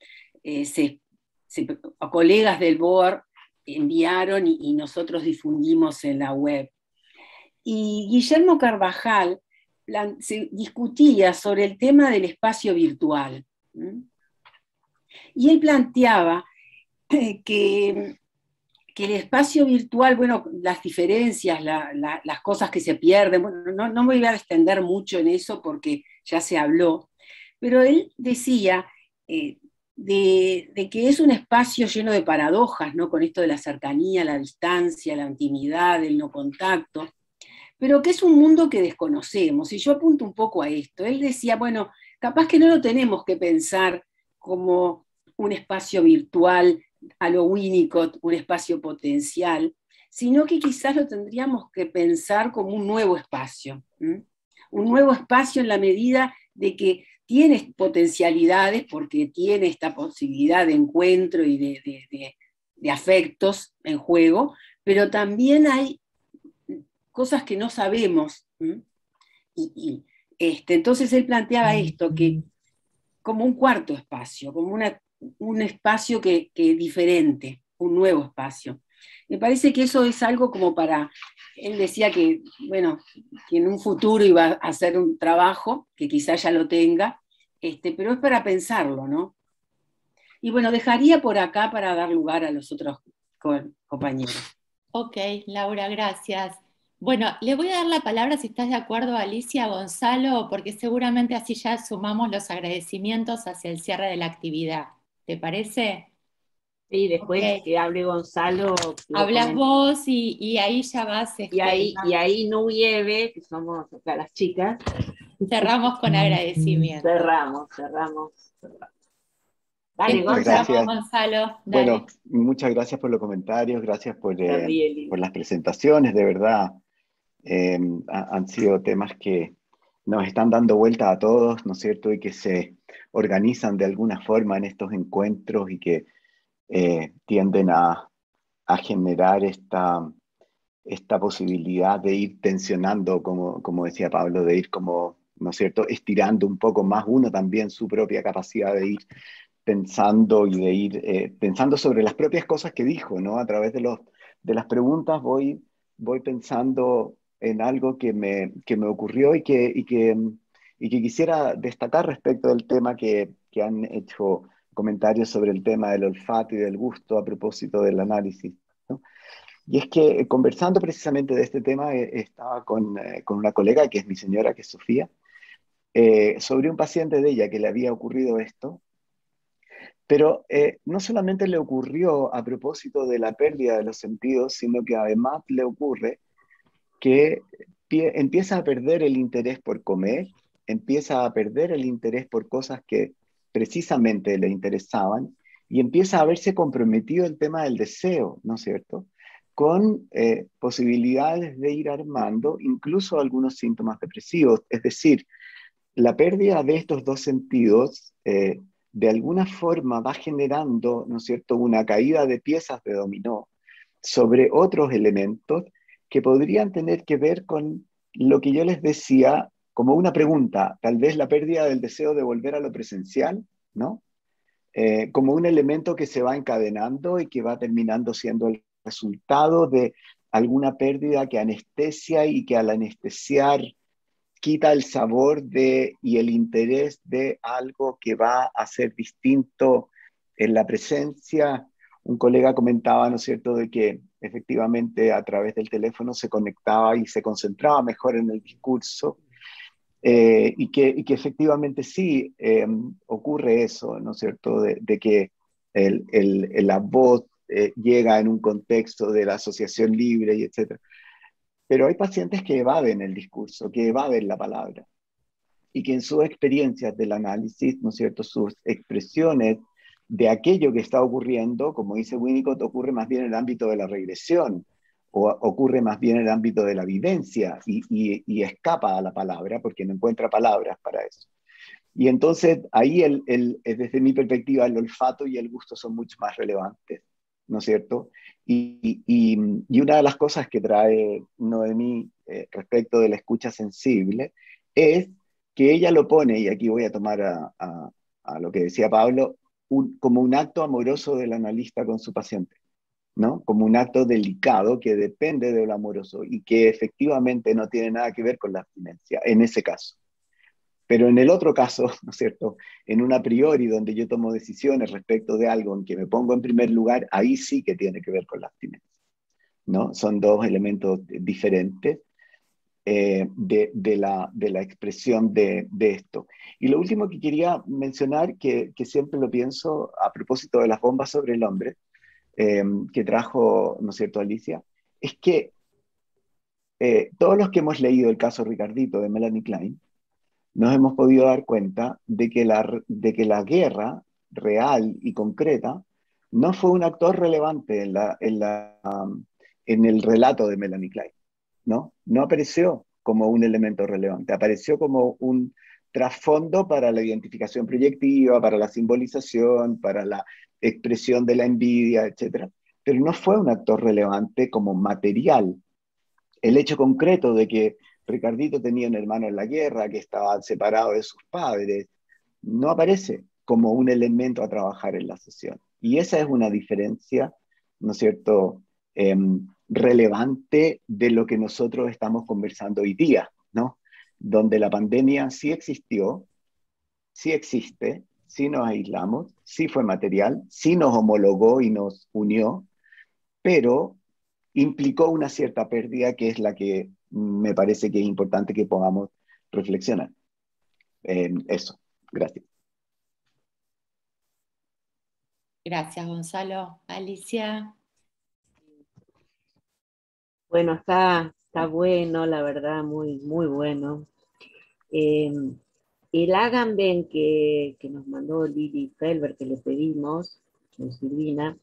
E: colegas del BOAR enviaron y nosotros difundimos en la web. Y Guillermo Carvajal se discutía sobre el tema del espacio virtual. Y él planteaba que el espacio virtual, bueno, las diferencias, las cosas que se pierden, bueno, no me voy a extender mucho en eso porque ya se habló, pero él decía de que es un espacio lleno de paradojas, ¿no? Con esto de la cercanía, la distancia, la intimidad, el no contacto, pero que es un mundo que desconocemos, y yo apunto un poco a esto. Él decía, bueno, capaz que no lo tenemos que pensar como un espacio virtual a lo Winnicott, un espacio potencial, sino que quizás lo tendríamos que pensar como un nuevo espacio, un nuevo espacio en la medida de que tiene potencialidades, porque tiene esta posibilidad de encuentro y de afectos en juego, pero también hay cosas que no sabemos. Entonces él planteaba esto, que como un cuarto espacio, como un espacio que diferente. un nuevo espacio. Me parece que eso es algo como para, él decía que, bueno, que en un futuro iba a hacer un trabajo, que quizás ya lo tenga, pero es para pensarlo, ¿no? Y bueno, dejaría por acá para dar lugar a los otros compañeros.
A: Ok, Laura, gracias. Bueno, le voy a dar la palabra, si estás de acuerdo, a Alicia Gonzalo, porque seguramente así ya sumamos los agradecimientos hacia el cierre de la actividad. ¿Te parece?
F: Y después
A: Ok.
F: que hable Gonzalo,
A: Hablas vos y ahí ya vas.
F: y ahí Nu y Eve, que somos acá las chicas,
A: Cerramos con agradecimiento.
F: cerramos. Dale,
G: Muchas
F: Gonzalo.
G: gracias.
A: Gonzalo, dale.
G: Bueno, muchas gracias por los comentarios, gracias por
F: Lili.
G: las presentaciones, de verdad. Han sido temas que nos están dando vuelta a todos, ¿no es cierto? Y que se organizan de alguna forma en estos encuentros y que tienden a generar esta posibilidad de ir tensionando, como decía Pablo, de ir como, ¿no es cierto?, estirando un poco más uno también su propia capacidad de ir pensando y de ir pensando sobre las propias cosas que dijo, ¿no? A través de las preguntas voy pensando en algo que me ocurrió y que quisiera destacar respecto del tema que han hecho comentarios sobre el tema del olfato y del gusto a propósito del análisis, ¿no? Y es que conversando precisamente de este tema, estaba con una colega que es mi señora, que es Sofía, sobre un paciente de ella que le había ocurrido esto, pero no solamente le ocurrió a propósito de la pérdida de los sentidos, sino que además le ocurre que empieza a perder el interés por comer, empieza a perder el interés por cosas que precisamente le interesaban y empieza a verse comprometido el tema del deseo, ¿no es cierto? Con posibilidades de ir armando incluso algunos síntomas depresivos. Es decir, la pérdida de estos dos sentidos de alguna forma va generando, ¿no es cierto?, una caída de piezas de dominó sobre otros elementos que podrían tener que ver con lo que yo les decía como una pregunta, tal vez la pérdida del deseo de volver a lo presencial, ¿no? Como un elemento que se va encadenando y que va terminando siendo el resultado de alguna pérdida que anestesia y que al anestesiar quita el sabor y el interés de algo que va a ser distinto en la presencia. Un colega comentaba, ¿no es cierto?, de que efectivamente a través del teléfono se conectaba y se concentraba mejor en el discurso, y que efectivamente sí ocurre eso, ¿no es cierto?, de que la voz llega en un contexto de la asociación libre y etcétera. Pero hay pacientes que evaden el discurso, que evaden la palabra, y que en sus experiencias del análisis, ¿no es cierto?, sus expresiones de aquello que está ocurriendo, como dice Winnicott, ocurre más bien en el ámbito de la regresión, o ocurre más bien en el ámbito de la vivencia, y escapa a la palabra, porque no encuentra palabras para eso. Y entonces ahí, desde mi perspectiva, el olfato y el gusto son mucho más relevantes, ¿no es cierto? Y una de las cosas que trae Noemí respecto de la escucha sensible es que ella lo pone, y aquí voy a tomar a lo que decía Pablo, como un acto amoroso del analista con su paciente, ¿no? Como un acto delicado que depende de lo amoroso y que efectivamente no tiene nada que ver con la abstinencia, en ese caso. Pero en el otro caso, ¿no es cierto?, en un a priori donde yo tomo decisiones respecto de algo en que me pongo en primer lugar, ahí sí que tiene que ver con la abstinencia, ¿no? Son dos elementos diferentes de la expresión de esto. Y lo último que quería mencionar, que siempre lo pienso a propósito de las bombas sobre el hombre, que trajo, ¿no es cierto?, Alicia, es que todos los que hemos leído el caso Ricardito de Melanie Klein, nos hemos podido dar cuenta de que la guerra real y concreta no fue un actor relevante en el relato de Melanie Klein, ¿no? No apareció como un elemento relevante, apareció como un trasfondo para la identificación proyectiva, para la simbolización, para la expresión de la envidia, etc. Pero no fue un actor relevante como material. El hecho concreto de que Ricardito tenía un hermano en la guerra, que estaba separado de sus padres, no aparece como un elemento a trabajar en la sesión. Y esa es una diferencia ¿no es cierto?, relevante de lo que nosotros estamos conversando hoy día, ¿no? Donde la pandemia sí existió, sí existe, sí nos aislamos, sí fue material, sí nos homologó y nos unió, pero implicó una cierta pérdida que es la que me parece que es importante que podamos reflexionar. Eso, gracias.
A: Gracias, Gonzalo. Alicia.
F: Bueno, está bueno, la verdad, muy, muy bueno. El Agamben que nos mandó Lili Felber, que le pedimos, con Silvina,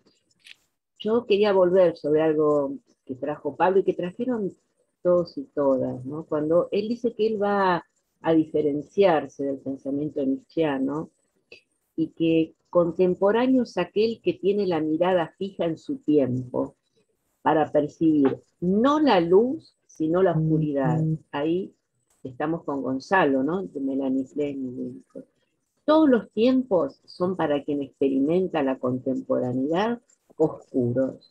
F: yo quería volver sobre algo que trajo Pablo y que trajeron todos y todas, ¿no? Cuando él dice que él va a diferenciarse del pensamiento nietzscheano y que contemporáneo es aquel que tiene la mirada fija en su tiempo para percibir no la luz, sino la oscuridad. Ahí estamos con Gonzalo, ¿no? De Melanie Klein. Todos los tiempos son para quien experimenta la contemporaneidad oscuros.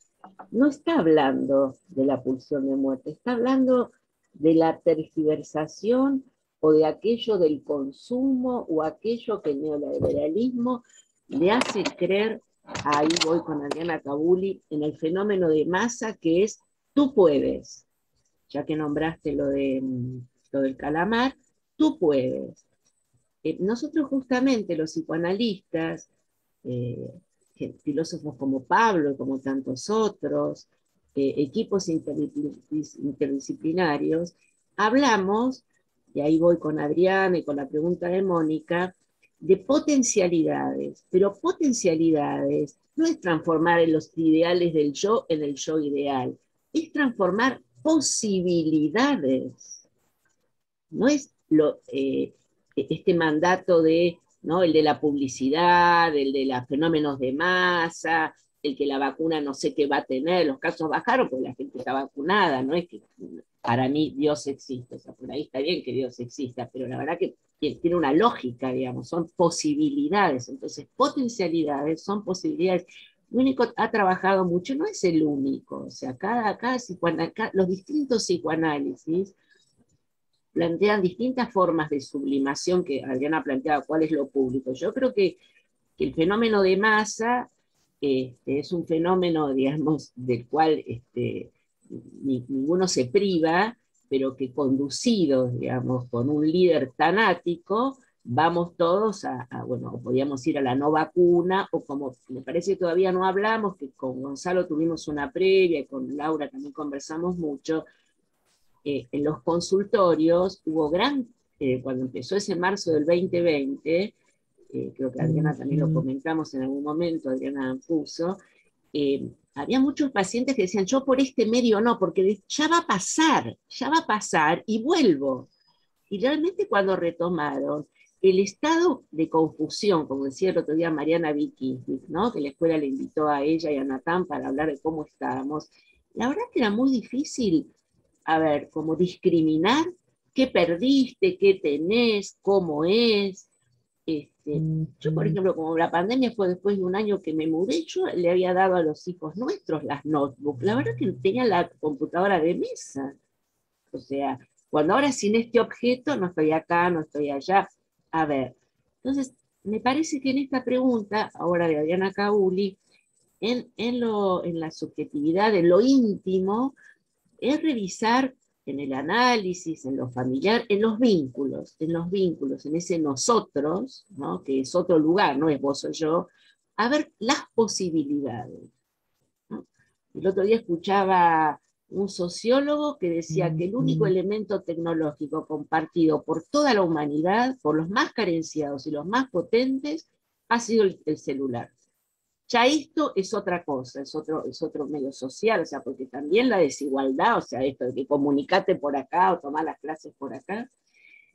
F: No está hablando de la pulsión de muerte, está hablando de la tergiversación o de aquello del consumo o aquello que el neoliberalismo le hace creer, ahí voy con Adriana Cabuli, en el fenómeno de masa que es tú puedes, ya que nombraste lo del calamar, tú puedes. Nosotros justamente los psicoanalistas, filósofos como Pablo y como tantos otros, equipos interdisciplinarios, hablamos, y ahí voy con Adriana y con la pregunta de Mónica, de potencialidades, pero potencialidades no es transformar en los ideales del yo en el yo ideal, es transformar posibilidades, no es este mandato de, ¿no?, el de la publicidad, el de los fenómenos de masa, el que la vacuna no sé qué va a tener, los casos bajaron porque la gente está vacunada, no es que para mí Dios existe, o sea, por ahí está bien que Dios exista, pero la verdad que tiene una lógica, digamos, son posibilidades, entonces potencialidades son posibilidades. Winnicott ha trabajado mucho, no es el único, o sea, los distintos psicoanálisis plantean distintas formas de sublimación, que Adriana planteaba cuál es lo público. Yo creo que el fenómeno de masa es un fenómeno, digamos, del cual ninguno se priva, pero que conducidos, digamos, con un líder tanático, vamos todos bueno, podríamos ir a la no vacuna, o como me parece que todavía no hablamos, que con Gonzalo tuvimos una previa, y con Laura también conversamos mucho, en los consultorios hubo cuando empezó ese marzo del 2020, creo que Adriana también lo comentamos en algún momento, Adriana Anfuso, había muchos pacientes que decían, yo por este medio no, porque ya va a pasar y vuelvo. Y realmente cuando retomaron, el estado de confusión, como decía el otro día Mariana Vicky, ¿no?, que la escuela le invitó a ella y a Natán para hablar de cómo estábamos, la verdad que era muy difícil, a ver, como discriminar qué perdiste, qué tenés, cómo es. Yo, por ejemplo, como la pandemia fue después de un año que me mudé, yo le había dado a los hijos nuestros las notebooks. La verdad que tenían la computadora de mesa. O sea, cuando ahora sin este objeto, no estoy acá, no estoy allá. A ver, entonces, me parece que en esta pregunta, ahora de Adriana Cabuli, en la subjetividad, en lo íntimo, es revisar en el análisis, en lo familiar, en los vínculos, en ese nosotros, ¿no?, que es otro lugar, no es vos o yo, a ver las posibilidades, ¿no? El otro día escuchaba un sociólogo que decía que el único elemento tecnológico compartido por toda la humanidad, por los más carenciados y los más potentes, ha sido el celular. Ya esto es otra cosa, es otro medio social, o sea, porque también la desigualdad, o sea, esto de que comunicate por acá o tomar las clases por acá.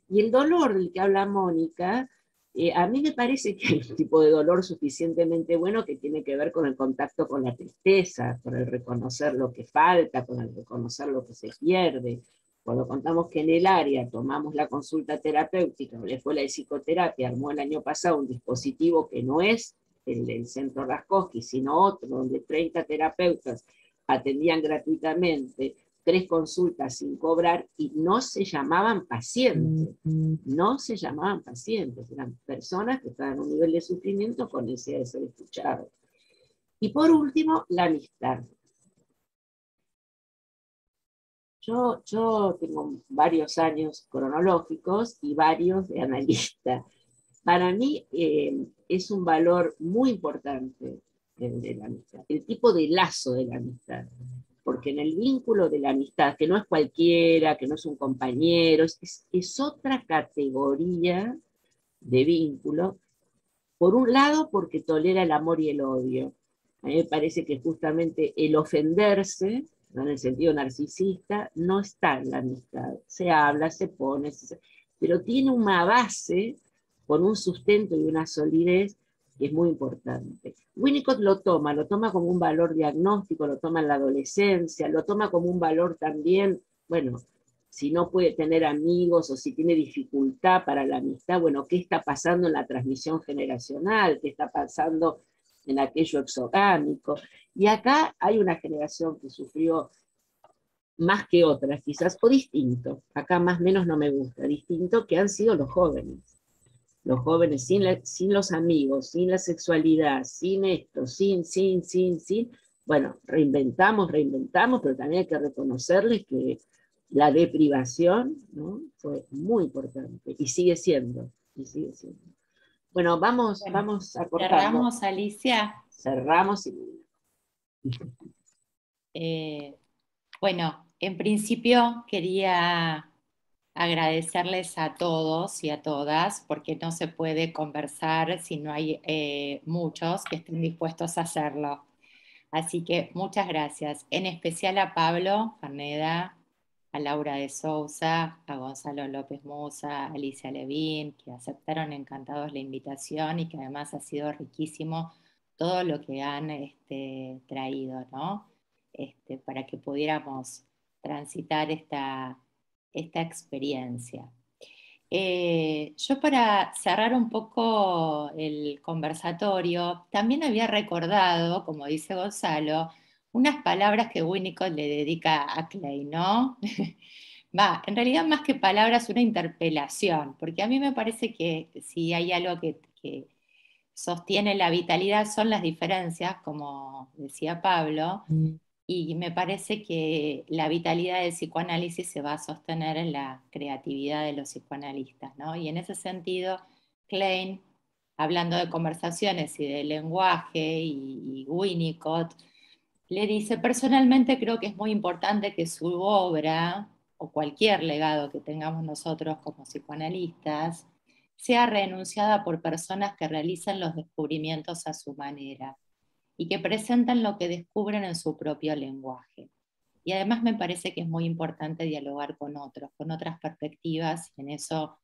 F: Y el dolor del que habla Mónica, a mí me parece que es un tipo de dolor suficientemente bueno que tiene que ver con el contacto con la tristeza, con el reconocer lo que falta, con el reconocer lo que se pierde. Cuando contamos que en el área tomamos la consulta terapéutica, la escuela de psicoterapia armó el año pasado un dispositivo que no es el del Centro Raskowski, sino otro, donde 30 terapeutas atendían gratuitamente, 3 consultas sin cobrar, y no se llamaban pacientes, no se llamaban pacientes, eran personas que estaban en un nivel de sufrimiento con necesidad de ser escuchados. Y por último, la amistad. Yo tengo varios años cronológicos y varios de analista. Para mí es un valor muy importante el de la amistad, el tipo de lazo de la amistad. Porque en el vínculo de la amistad, que no es cualquiera, que no es un compañero, es otra categoría de vínculo. Por un lado, porque tolera el amor y el odio. A mí me parece que justamente el ofenderse, ¿no?, en el sentido narcisista, no está en la amistad. Se habla, se pone, pero tiene una base con un sustento y una solidez que es muy importante. Winnicott lo toma como un valor diagnóstico, lo toma en la adolescencia, lo toma como un valor también, bueno, si no puede tener amigos o si tiene dificultad para la amistad, bueno, ¿qué está pasando en la transmisión generacional? ¿Qué está pasando en aquello exogámico? Y acá hay una generación que sufrió más que otras, quizás, o distinto, acá más o menos no me gusta, distinto, que han sido los jóvenes. Los jóvenes sin los amigos, sin la sexualidad, sin esto, sin, bueno, reinventamos, pero también hay que reconocerles que la deprivación, ¿no?, fue muy importante, y sigue siendo. Bueno, vamos a cortar.
A: Cerramos, Alicia.
F: Cerramos.
A: Bueno, en principio quería agradecerles a todos y a todas, porque no se puede conversar si no hay muchos que estén dispuestos a hacerlo. Así que muchas gracias, en especial a Pablo Farneda, a Laura de Sousa, a Gonzalo López Musa, a Alicia Levín, que aceptaron encantados la invitación y que además ha sido riquísimo todo lo que han traído, ¿no? Para que pudiéramos transitar esta experiencia. Yo, para cerrar un poco el conversatorio, también había recordado, como dice Gonzalo, unas palabras que Winnicott le dedica a Klein, ¿no? En realidad, más que palabras, una interpelación, porque a mí me parece que si hay algo que sostiene la vitalidad son las diferencias, como decía Pablo, y me parece que la vitalidad del psicoanálisis se va a sostener en la creatividad de los psicoanalistas, ¿no? Y en ese sentido, Klein, hablando de conversaciones y de lenguaje, y Winnicott, le dice: personalmente creo que es muy importante que su obra, o cualquier legado que tengamos nosotros como psicoanalistas, sea reenunciada por personas que realizan los descubrimientos a su manera y que presentan lo que descubren en su propio lenguaje. Y además me parece que es muy importante dialogar con otros, con otras perspectivas, y en eso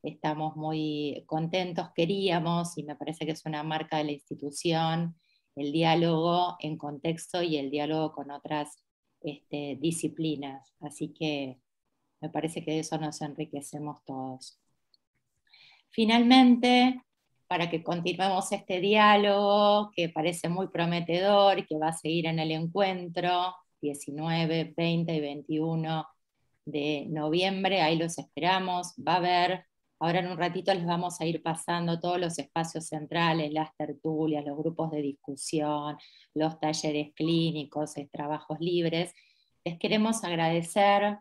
A: estamos muy contentos, queríamos, y me parece que es una marca de la institución, el diálogo en contexto y el diálogo con otras disciplinas. Así que me parece que de eso nos enriquecemos todos. Finalmente, para que continuemos este diálogo que parece muy prometedor y que va a seguir en el encuentro 19, 20 y 21 de noviembre, ahí los esperamos. Va a haber, ahora en un ratito les vamos a ir pasando todos los espacios centrales, las tertulias, los grupos de discusión, los talleres clínicos, trabajos libres. Les queremos agradecer,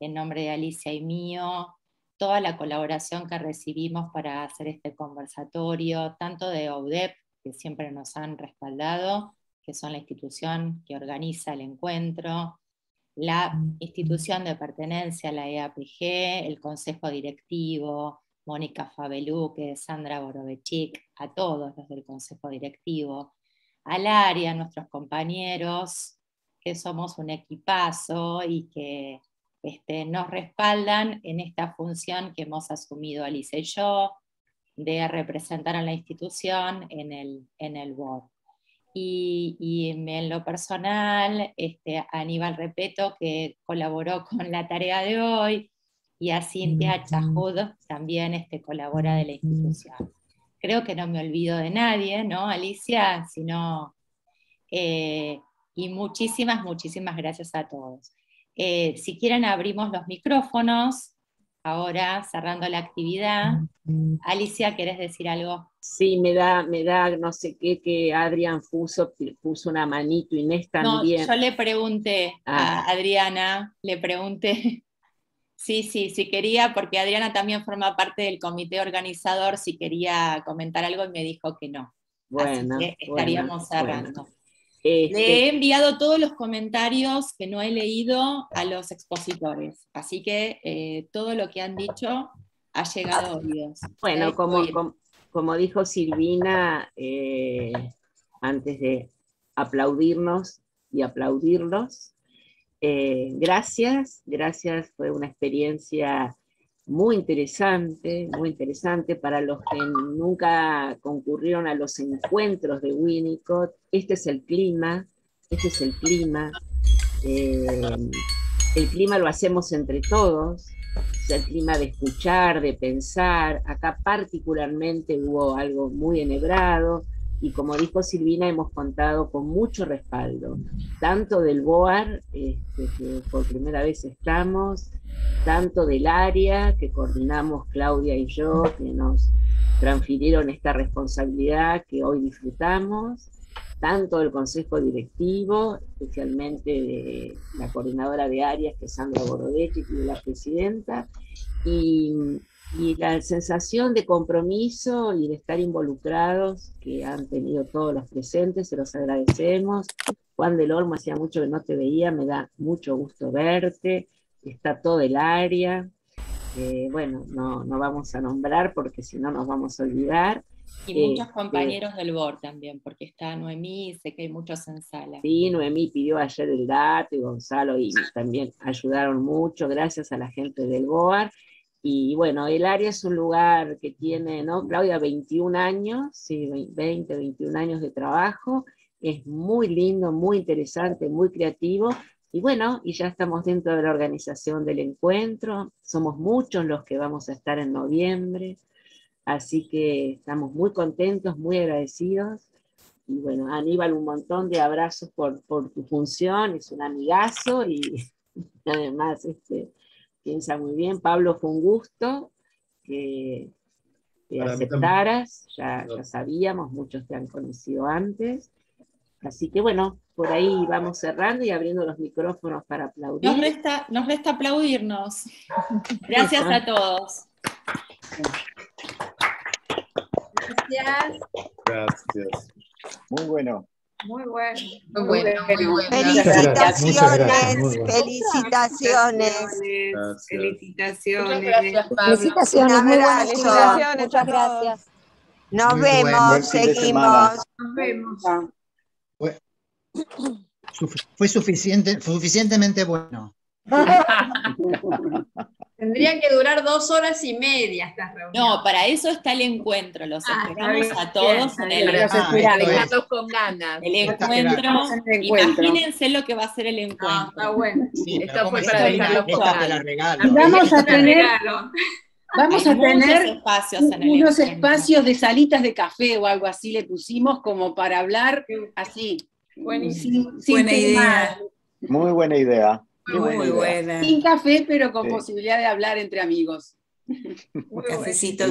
A: en nombre de Alicia y mío, toda la colaboración que recibimos para hacer este conversatorio, tanto de OUDEP, que siempre nos han respaldado, que son la institución que organiza el encuentro, la institución de pertenencia a la EAPG, el consejo directivo, Mónica Fabeluque, Sandra Borovechik, a todos los del consejo directivo, al área, nuestros compañeros, que somos un equipazo y que nos respaldan en esta función que hemos asumido Alicia y yo, de representar a la institución en el board. Y en lo personal, a Aníbal Repeto, que colaboró con la tarea de hoy, y a Cintia Chahud, también colabora de la institución. creo que no me olvido de nadie, ¿no, Alicia? Y muchísimas, muchísimas gracias a todos. Si quieren abrimos los micrófonos, ahora cerrando la actividad. Alicia, ¿querés decir algo?
F: Sí, me da no sé qué, que Adrián puso una manito, Inés también.
A: No, yo le pregunté a Adriana, le pregunté, sí quería, porque Adriana también forma parte del comité organizador, si quería comentar algo y me dijo que no.
F: Bueno,
A: así que estaríamos cerrando.
F: Bueno.
A: Le he enviado todos los comentarios que no he leído a los expositores, así que todo lo que han dicho ha llegado a oídos.
F: Bueno, como dijo Silvina, antes de aplaudirnos y aplaudirlos, gracias, fue una experiencia muy interesante para los que nunca concurrieron a los encuentros de Winnicott. Este es el clima, el clima lo hacemos entre todos, o sea, el clima de escuchar, de pensar. Acá particularmente hubo algo muy enhebrado, y como dijo Silvina, hemos contado con mucho respaldo, tanto del BOAR, que por primera vez estamos, tanto del área que coordinamos Claudia y yo, que nos transfirieron esta responsabilidad que hoy disfrutamos, tanto del consejo directivo, especialmente de la coordinadora de áreas, que es Sandra Borodetti, y de la presidenta, y la sensación de compromiso y de estar involucrados que han tenido todos los presentes, se los agradecemos. Juan del Olmo, hacía mucho que no te veía, me da mucho gusto verte, está todo el área, bueno, no vamos a nombrar porque si no nos vamos a olvidar.
A: Y muchos compañeros del BOR también, porque está Noemí, sé que hay muchos en sala.
F: Sí, Noemí pidió ayer el dato, y Gonzalo, y también ayudaron mucho, gracias a la gente del BOAR. Y bueno, el área es un lugar que tiene, ¿no, Claudia? 21 años, sí, 21 años de trabajo, es muy lindo, muy interesante, muy creativo, y bueno, y ya estamos dentro de la organización del encuentro, somos muchos los que vamos a estar en noviembre, así que estamos muy contentos, muy agradecidos, y bueno, Aníbal, un montón de abrazos por tu función, es un amigazo, y además, piensa muy bien. Pablo, fue un gusto que aceptaras, ya sabíamos, muchos te han conocido antes, así que bueno, por ahí vamos cerrando y abriendo los micrófonos para aplaudir.
A: Nos resta aplaudirnos. Gracias a todos.
G: Gracias. Muy bueno.
H: Muy bueno.
I: Felicitaciones, felicitaciones.
H: Felicitaciones,
I: muy buenas.
H: muchas gracias.
I: Nos vemos, seguimos.
H: Nos vemos.
J: Fue suficientemente bueno.
H: Tendrían que durar 2 horas y media estas reuniones.
A: No, para eso está el encuentro, los esperamos a todos en el
H: encuentro. Con ganas.
A: El encuentro, imagínense lo que va a ser el encuentro.
H: Está bueno.
J: Sí,
H: esto fue para dejarlo con
J: regalo.
K: Vamos a tener
A: espacios en el
K: unos
A: encuentro.
K: espacios de salitas de café o algo así le pusimos como para hablar así.
H: Buenísimo.
C: Buena idea.
G: Muy buena idea.
C: Muy buena.
K: Sin café, pero con
G: Sí.
K: posibilidad de hablar entre amigos.
C: Un cafecito